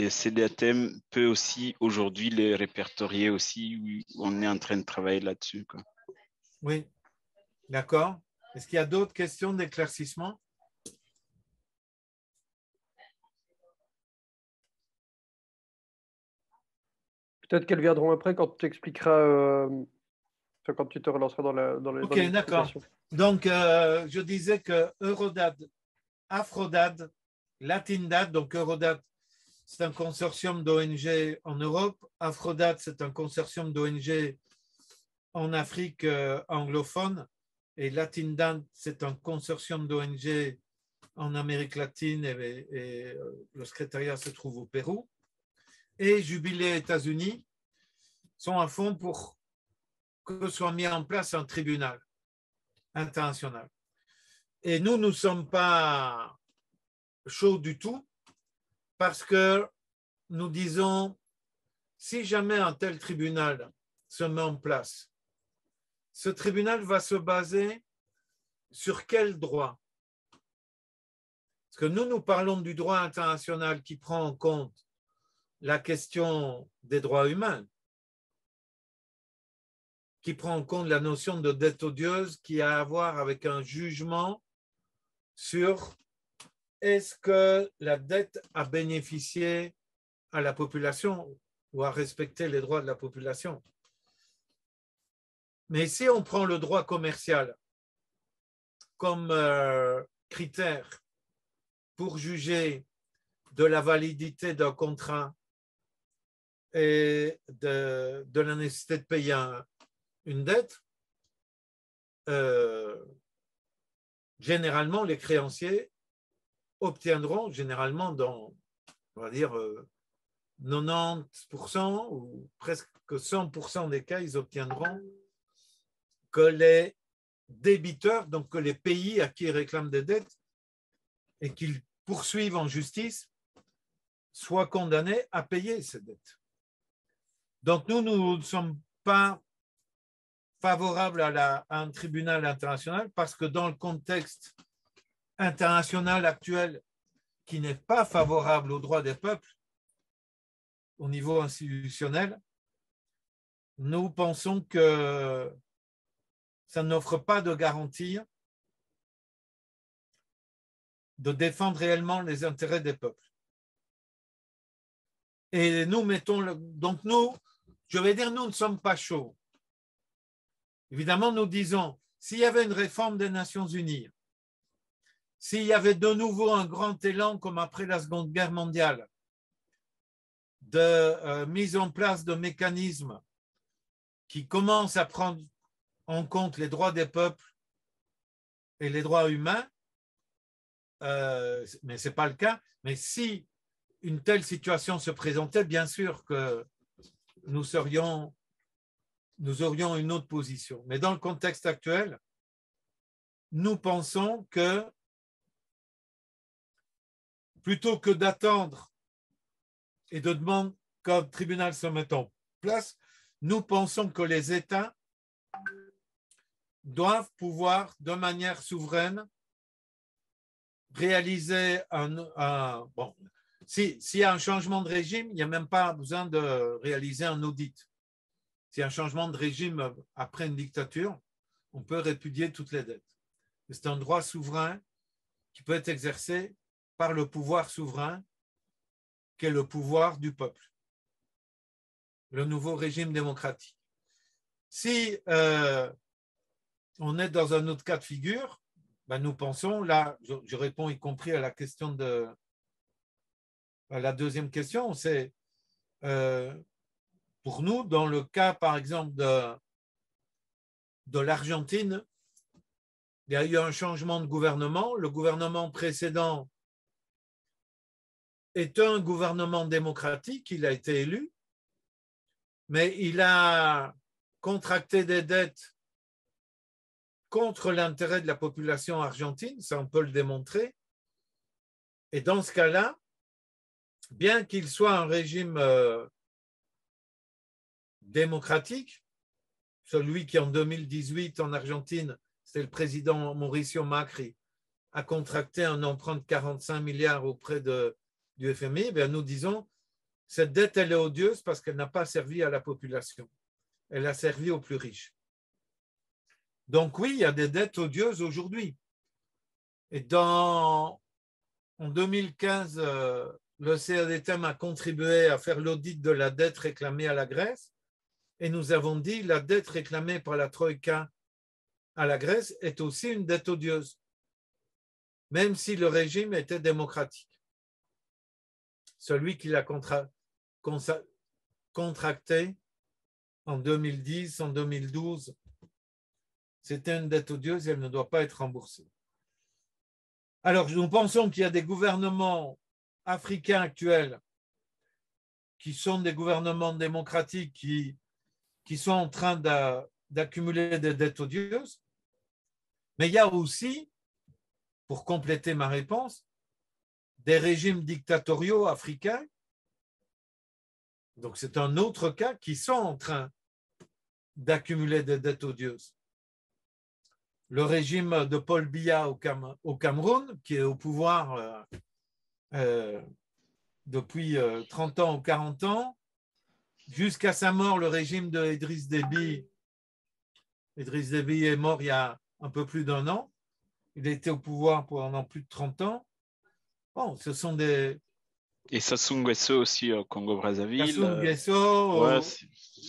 CDATM peut aussi aujourd'hui les répertorier aussi. On est en train de travailler là-dessus, quoi. Oui, d'accord. Est-ce qu'il y a d'autres questions d'éclaircissement? Peut-être qu'elles viendront après quand tu expliqueras, quand tu te relanceras dans les Ok, d'accord. Donc, je disais que Eurodad, Afrodad, Latindad, donc Eurodad, c'est un consortium d'ONG en Europe. Afrodad, c'est un consortium d'ONG en Afrique anglophone. Et Latindad, c'est un consortium d'ONG en Amérique latine et le secrétariat se trouve au Pérou. Et Jubilé États-Unis sont à fond pour que soit mis en place un tribunal international. Et nous ne sommes pas chauds du tout parce que nous disons, si jamais un tel tribunal se met en place, ce tribunal va se baser sur quel droit? Parce que nous parlons du droit international qui prend en compte la question des droits humains, qui prend en compte la notion de dette odieuse qui a à voir avec un jugement sur est-ce que la dette a bénéficié à la population ou a respecté les droits de la population. Mais si on prend le droit commercial comme critère pour juger de la validité d'un contrat et de la nécessité de payer une dette, généralement, les créanciers obtiendront, généralement dans, on va dire, 90% ou presque 100% des cas, ils obtiendront que les débiteurs, donc que les pays à qui ils réclament des dettes et qu'ils poursuivent en justice, soient condamnés à payer ces dettes. Donc nous ne sommes pas favorables à un tribunal international parce que dans le contexte international actuel qui n'est pas favorable aux droits des peuples au niveau institutionnel, nous pensons que ça n'offre pas de garantie de défendre réellement les intérêts des peuples. Et nous mettons, donc nous, je vais dire, nous ne sommes pas chauds. Évidemment, nous disons, s'il y avait une réforme des Nations Unies, s'il y avait de nouveau un grand élan comme après la Seconde Guerre mondiale, de mise en place de mécanismes qui commencent à prendre en compte les droits des peuples et les droits humains, mais ce n'est pas le cas. Mais si une telle situation se présentait, bien sûr que nous aurions une autre position. Mais dans le contexte actuel, nous pensons que plutôt que d'attendre et de demander qu'un tribunal se mette en place, nous pensons que les États doivent pouvoir, de manière souveraine, réaliser bon, s'il y a un changement de régime, il n'y a même pas besoin de réaliser un audit. S'il y a un changement de régime après une dictature, on peut répudier toutes les dettes. C'est un droit souverain qui peut être exercé par le pouvoir souverain, qui est le pouvoir du peuple, le nouveau régime démocratique. Si on est dans un autre cas de figure, ben nous pensons, là, je réponds y compris à la question à la deuxième question, c'est pour nous, dans le cas, par exemple, de l'Argentine, il y a eu un changement de gouvernement. Le gouvernement précédent est un gouvernement démocratique, il a été élu, mais il a contracté des dettes contre l'intérêt de la population argentine, ça on peut le démontrer. Et dans ce cas-là, bien qu'il soit un régime démocratique, celui qui en 2018 en Argentine, c'est le président Mauricio Macri, a contracté un emprunt de 45 milliards auprès du FMI, bien nous disons, cette dette, elle est odieuse parce qu'elle n'a pas servi à la population. Elle a servi aux plus riches. Donc oui, il y a des dettes odieuses aujourd'hui. Et en 2015, le CADTM a contribué à faire l'audit de la dette réclamée à la Grèce. Et nous avons dit la dette réclamée par la Troïka à la Grèce est aussi une dette odieuse, même si le régime était démocratique. Celui qui l'a contracté en 2010, en 2012, c'était une dette odieuse et elle ne doit pas être remboursée. Alors, nous pensons qu'il y a des gouvernements africains actuels qui sont des gouvernements démocratiques qui sont en train d'accumuler des dettes odieuses, mais il y a aussi, pour compléter ma réponse, des régimes dictatoriaux africains, donc c'est un autre cas, qui sont en train d'accumuler des dettes odieuses. Le régime de Paul Biya au Cameroun, qui est au pouvoir depuis 30 ans ou 40 ans, jusqu'à sa mort, le régime de Idriss Déby. Idriss Déby est mort il y a un peu plus d'1 an. Il a été au pouvoir pendant plus de 30 ans. Bon, ce sont des... Et Sassou Nguesso aussi au Congo-Brazzaville. Sassou Nguesso, ouais,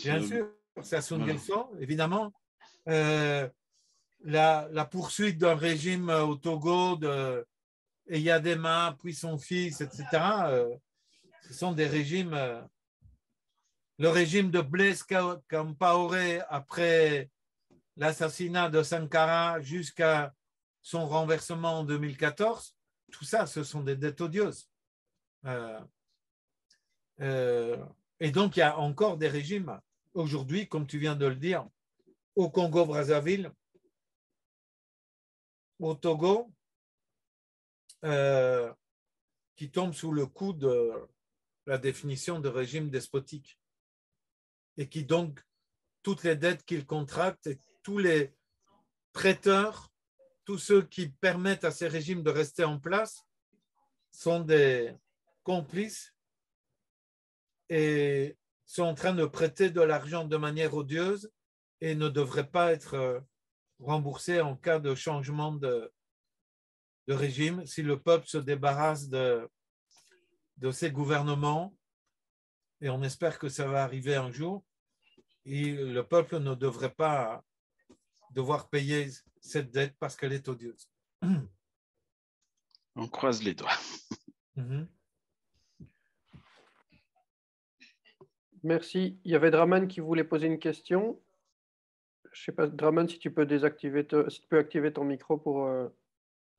bien sûr, Sassou Nguesso, évidemment. La poursuite d'un régime au Togo de Eyadema, puis son fils, etc. Ce sont des régimes... le régime de Blaise Compaoré après l'assassinat de Sankara jusqu'à son renversement en 2014, tout ça, ce sont des dettes odieuses. Et donc, il y a encore des régimes aujourd'hui, comme tu viens de le dire, au Congo-Brazzaville, au Togo, qui tombent sous le coup de la définition de régime despotique. Et qui donc, toutes les dettes qu'ils contractent et tous les prêteurs, tous ceux qui permettent à ces régimes de rester en place sont des complices et sont en train de prêter de l'argent de manière odieuse et ne devraient pas être remboursés en cas de changement de régime si le peuple se débarrasse de ces gouvernements. Et on espère que ça va arriver un jour. Et le peuple ne devrait pas devoir payer cette dette parce qu'elle est odieuse. On croise les doigts. Merci. Il y avait Draman qui voulait poser une question. Je ne sais pas, Draman, si tu peux activer ton micro pour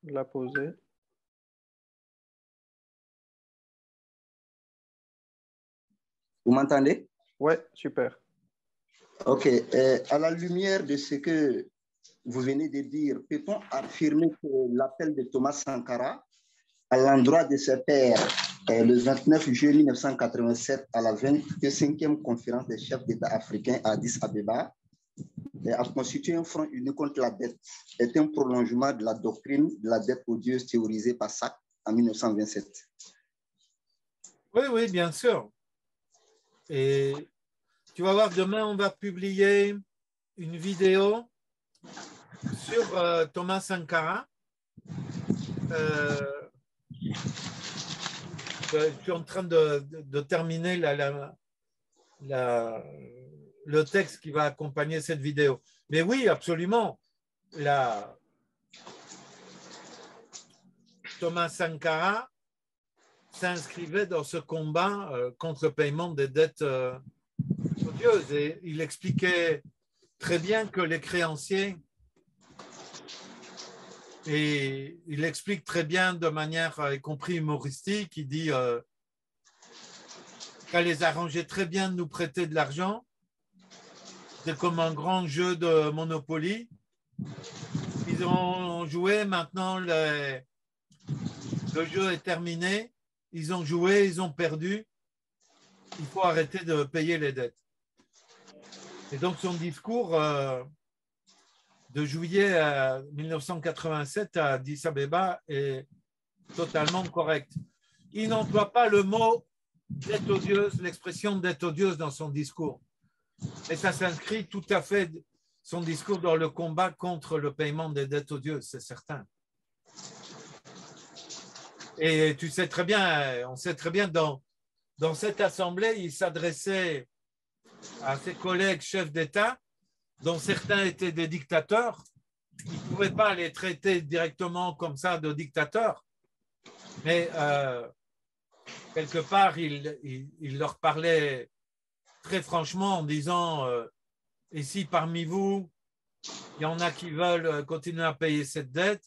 la poser. Vous m'entendez? Oui, super. Ok. À la lumière de ce que vous venez de dire, peut-on affirmer que l'appel de Thomas Sankara à l'endroit de ses pairs le 29 juillet 1987 à la 25e conférence des chefs d'État africains à Addis Abeba a constitué un front uni contre la dette, est un prolongement de la doctrine de la dette odieuse théorisée par Sack en 1927? Oui, bien sûr. Et tu vas voir, demain, on va publier une vidéo sur Thomas Sankara. Je suis en train de terminer le texte qui va accompagner cette vidéo. Mais oui, absolument. Thomas Sankara s'inscrivait dans ce combat contre le paiement des dettes odieuses. Et il expliquait très bien que les créanciers, et il explique très bien de manière, y compris humoristique, il dit qu'elle les arrangeait très bien de nous prêter de l'argent c'est comme un grand jeu de Monopoly. Ils ont joué, maintenant le jeu est terminé. Ils ont joué, ils ont perdu. Il faut arrêter de payer les dettes. Et donc son discours de juillet 1987 à Addis Abeba est totalement correct. Il n'emploie pas le mot dette odieuse, l'expression dette odieuse dans son discours. Et ça s'inscrit tout à fait, son discours, dans le combat contre le paiement des dettes odieuses, c'est certain. Et tu sais très bien, on sait très bien, dans cette assemblée, il s'adressait à ses collègues chefs d'État, dont certains étaient des dictateurs. Il ne pouvait pas les traiter directement comme ça de dictateurs, mais quelque part, il leur parlait très franchement en disant et si parmi vous, il y en a qui veulent continuer à payer cette dette,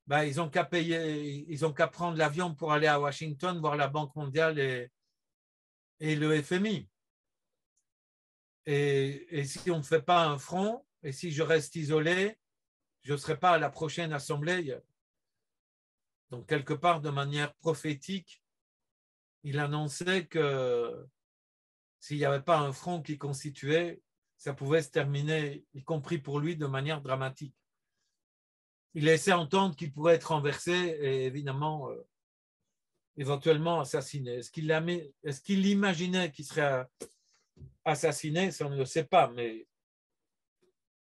ben, ils n'ont qu'à prendre l'avion pour aller à Washington, voir la Banque mondiale et le FMI. Et si on ne fait pas un front, et si je reste isolé, je ne serai pas à la prochaine assemblée. Donc, quelque part, de manière prophétique, il annonçait que s'il n'y avait pas un front qui constituait, ça pouvait se terminer, y compris pour lui, de manière dramatique. Il laissait entendre qu'il pourrait être renversé et évidemment, éventuellement assassiné. Est-ce qu'il imaginait qu'il serait assassiné? Ça, on ne le sait pas, mais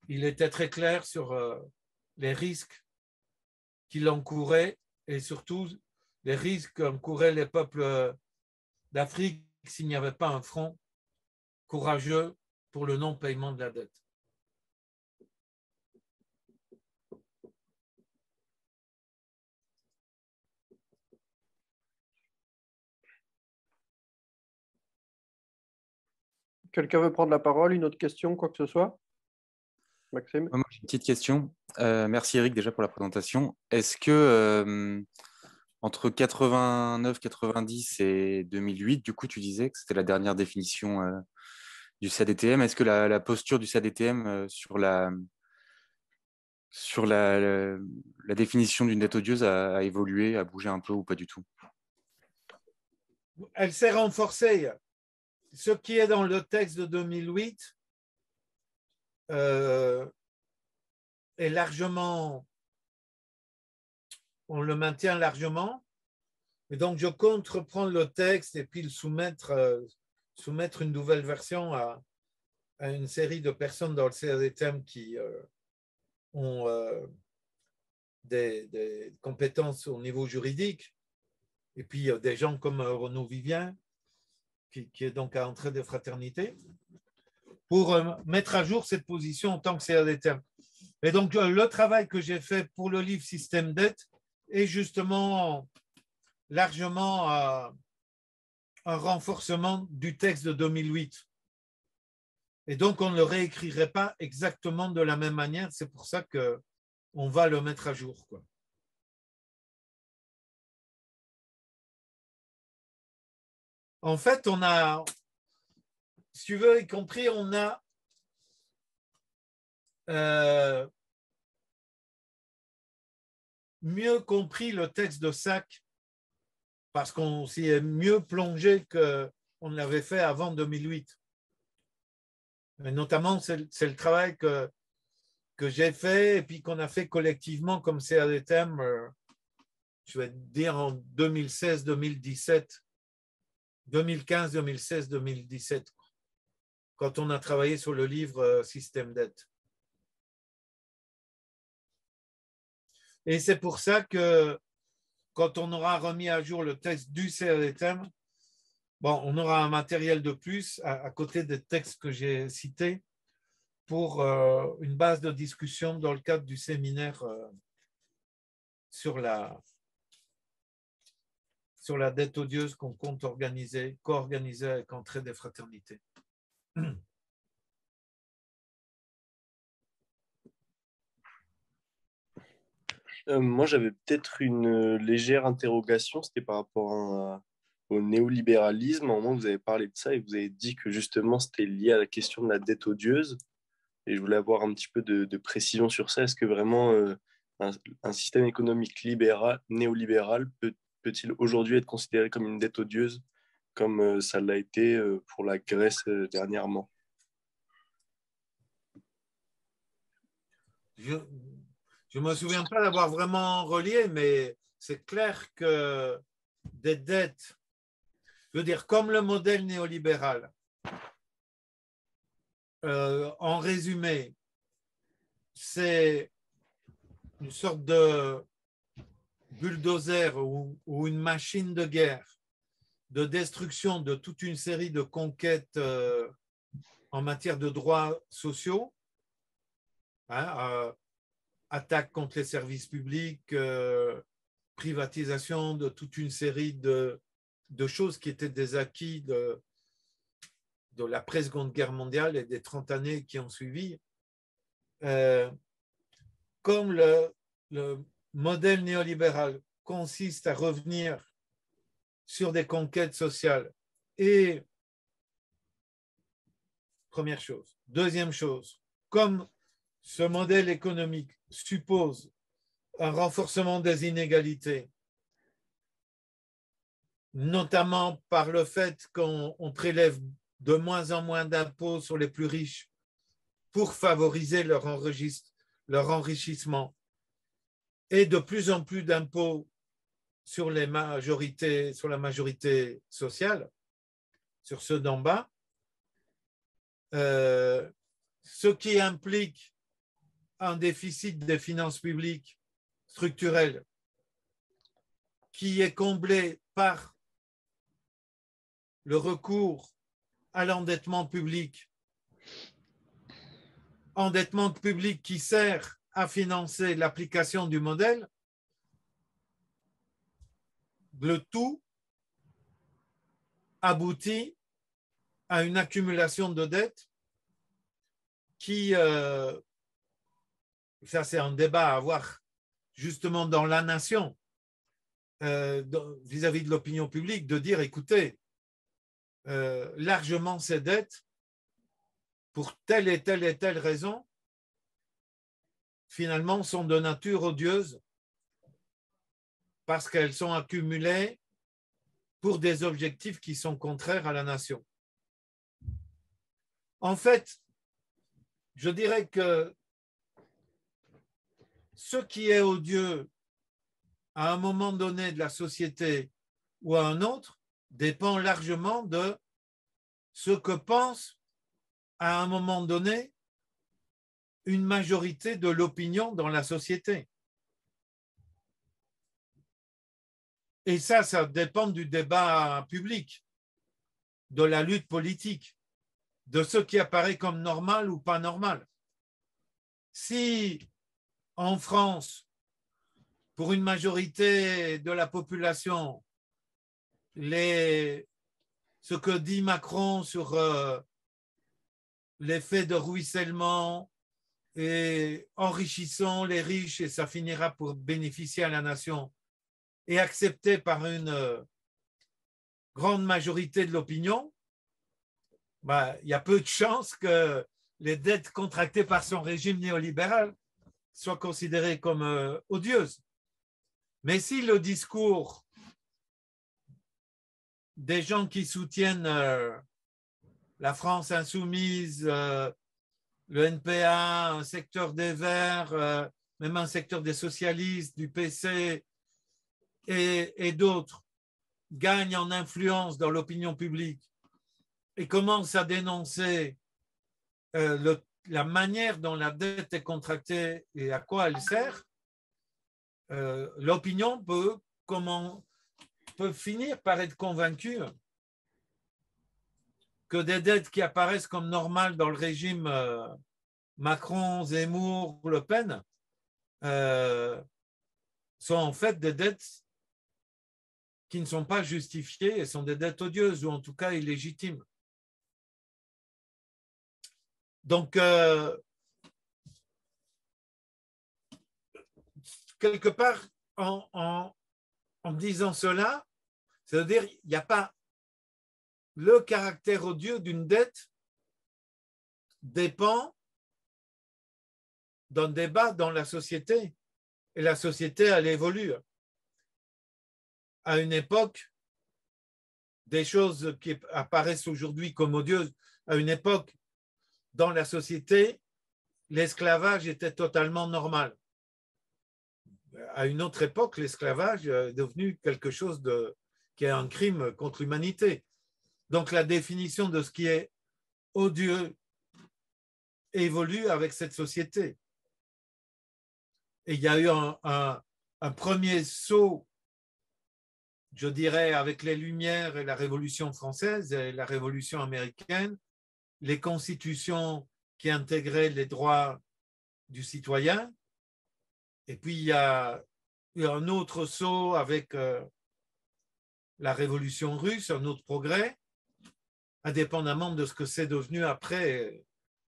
il était très clair sur les risques qu'il encourait et surtout les risques qu'encouraient les peuples d'Afrique s'il n'y avait pas un front courageux pour le non-paiement de la dette. Quelqu'un veut prendre la parole? Une autre question, quoi que ce soit? Maxime? Moi, j'ai une petite question. Merci Eric déjà pour la présentation. Est-ce que entre 89, 90 et 2008, du coup tu disais que c'était la dernière définition du CADTM, est-ce que la posture du CADTM sur la définition d'une dette odieuse a évolué, a bougé un peu ou pas du tout? Elle s'est renforcée. Ce qui est dans le texte de 2008 est largement, on le maintient largement. Et donc, je compte reprendre le texte et puis le soumettre une nouvelle version à une série de personnes dans le CADTM qui ont des compétences au niveau juridique. Et puis, des gens comme Renaud Vivien, qui est donc à Entraide et Fraternité, pour mettre à jour cette position en tant que CADTM. Et donc, le travail que j'ai fait pour le livre Système dette est justement largement un renforcement du texte de 2008. Et donc, on ne le réécrirait pas exactement de la même manière. C'est pour ça qu'on va le mettre à jour, quoi. En fait, on a, si tu veux, y compris, on a mieux compris le texte de SAC parce qu'on s'y est mieux plongé qu'on l'avait fait avant 2008. Et notamment, c'est le travail que j'ai fait et puis qu'on a fait collectivement comme CADTM, je vais dire en 2016, 2017, 2015, 2016, 2017, quand on a travaillé sur le livre Système dette. Et c'est pour ça que quand on aura remis à jour le texte du CADTM, bon, on aura un matériel de plus à côté des textes que j'ai cités pour une base de discussion dans le cadre du séminaire sur la dette odieuse qu'on compte co-organiser avec Entraide et Fraternité. Moi, j'avais peut-être une légère interrogation, c'était par rapport au néolibéralisme. À un moment, vous avez parlé de ça et vous avez dit que justement, c'était lié à la question de la dette odieuse. Et je voulais avoir un petit peu de précision sur ça. Est-ce que vraiment un système économique néolibéral peut-il aujourd'hui être considéré comme une dette odieuse, comme ça l'a été pour la Grèce dernièrement? Je ne me souviens pas d'avoir vraiment relié, mais c'est clair que des dettes, je veux dire, comme le modèle néolibéral, en résumé, c'est une sorte de bulldozer ou une machine de guerre de destruction de toute une série de conquêtes en matière de droits sociaux, hein, attaque contre les services publics, privatisation de toute une série de choses qui étaient des acquis de l'après-seconde guerre mondiale et des 30 années qui ont suivi. Comme le modèle néolibéral consiste à revenir sur des conquêtes sociales, et première chose. Deuxième chose, comme ce modèle économique suppose un renforcement des inégalités, notamment par le fait qu'on prélève de moins en moins d'impôts sur les plus riches pour favoriser leur enrichissement, et de plus en plus d'impôts sur la majorité sociale, sur ceux d'en bas, ce qui implique un déficit des finances publiques structurel qui est comblé par le recours à l'endettement public qui sert à financer l'application du modèle, le tout aboutit à une accumulation de dettes qui, ça c'est un débat à avoir justement dans la nation, vis-à-vis de l'opinion publique, de dire, écoutez, largement ces dettes, pour telle et telle et telle raison, finalement sont de nature odieuse parce qu'elles sont accumulées pour des objectifs qui sont contraires à la nation. En fait, je dirais que ce qui est odieux à un moment donné de la société ou à un autre dépend largement de ce que pense à un moment donné une majorité de l'opinion dans la société. Et ça dépend du débat public, de la lutte politique, de ce qui apparaît comme normal ou pas normal. Si en France, pour une majorité de la population, ce que dit Macron sur l'effet de ruissellement et enrichissant les riches, et ça finira pour bénéficier à la nation, est accepté par une grande majorité de l'opinion, il y a peu de chances que les dettes contractées par son régime néolibéral soient considérées comme odieuses. Mais si le discours des gens qui soutiennent la France insoumise, le NPA, un secteur des Verts, même un secteur des socialistes, du PC et d'autres, gagnent en influence dans l'opinion publique et commencent à dénoncer la manière dont la dette est contractée et à quoi elle sert, l'opinion peut finir par être convaincue que des dettes qui apparaissent comme normales dans le régime Macron, Zemmour, Le Pen sont en fait des dettes qui ne sont pas justifiées et sont des dettes odieuses ou en tout cas illégitimes. Donc, quelque part, en disant cela, c'est-à-dire il n'y a pas le caractère odieux d'une dette dépend d'un débat dans la société. Et la société, elle évolue. À une époque, des choses qui apparaissent aujourd'hui comme odieuses, à une époque, dans la société, l'esclavage était totalement normal. À une autre époque, l'esclavage est devenu quelque chose qui est un crime contre l'humanité. Donc la définition de ce qui est odieux évolue avec cette société. Et il y a eu un premier saut, je dirais, avec les Lumières et la Révolution française et la Révolution américaine, les constitutions qui intégraient les droits du citoyen. Et puis, il y a eu un autre saut avec la Révolution russe, un autre progrès, indépendamment de ce que c'est devenu après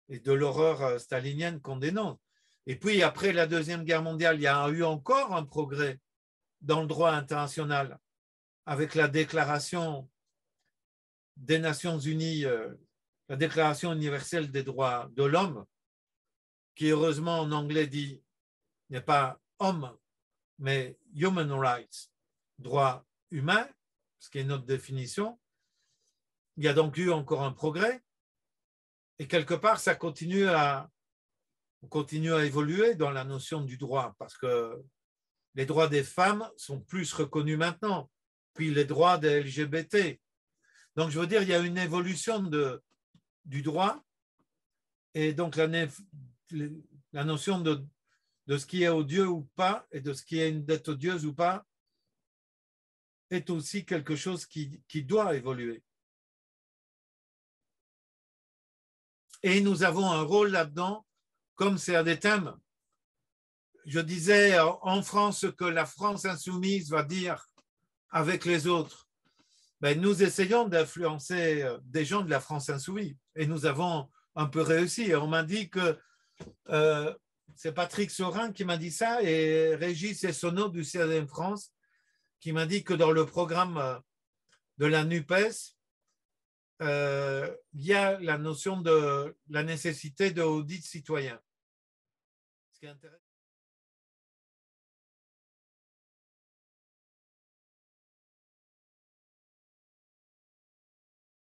et de l'horreur stalinienne qu'on dénonce. Et puis, après la Deuxième Guerre mondiale, il y a eu encore un progrès dans le droit international avec la Déclaration des Nations Unies, la Déclaration universelle des droits de l'homme, qui heureusement en anglais dit n'est pas homme, mais human rights, droits humains, ce qui est notre définition. Il y a donc eu encore un progrès et quelque part ça continue à évoluer dans la notion du droit parce que les droits des femmes sont plus reconnus maintenant, puis les droits des LGBT. Donc je veux dire, il y a une évolution du droit et donc la notion de ce qui est odieux ou pas et de ce qui est une dette odieuse ou pas est aussi quelque chose qui doit évoluer. Et nous avons un rôle là-dedans, comme c'est un des thèmes. Je disais en France ce que la France insoumise va dire avec les autres. Ben, nous essayons d'influencer des gens de la France insoumise et nous avons un peu réussi. Et on m'a dit que c'est Patrick Saurin qui m'a dit ça et Régis Essonneau du CDM France qui m'a dit que dans le programme de la NUPES, il y a la notion de la nécessité d'audit citoyen. Ce qui est intéressant.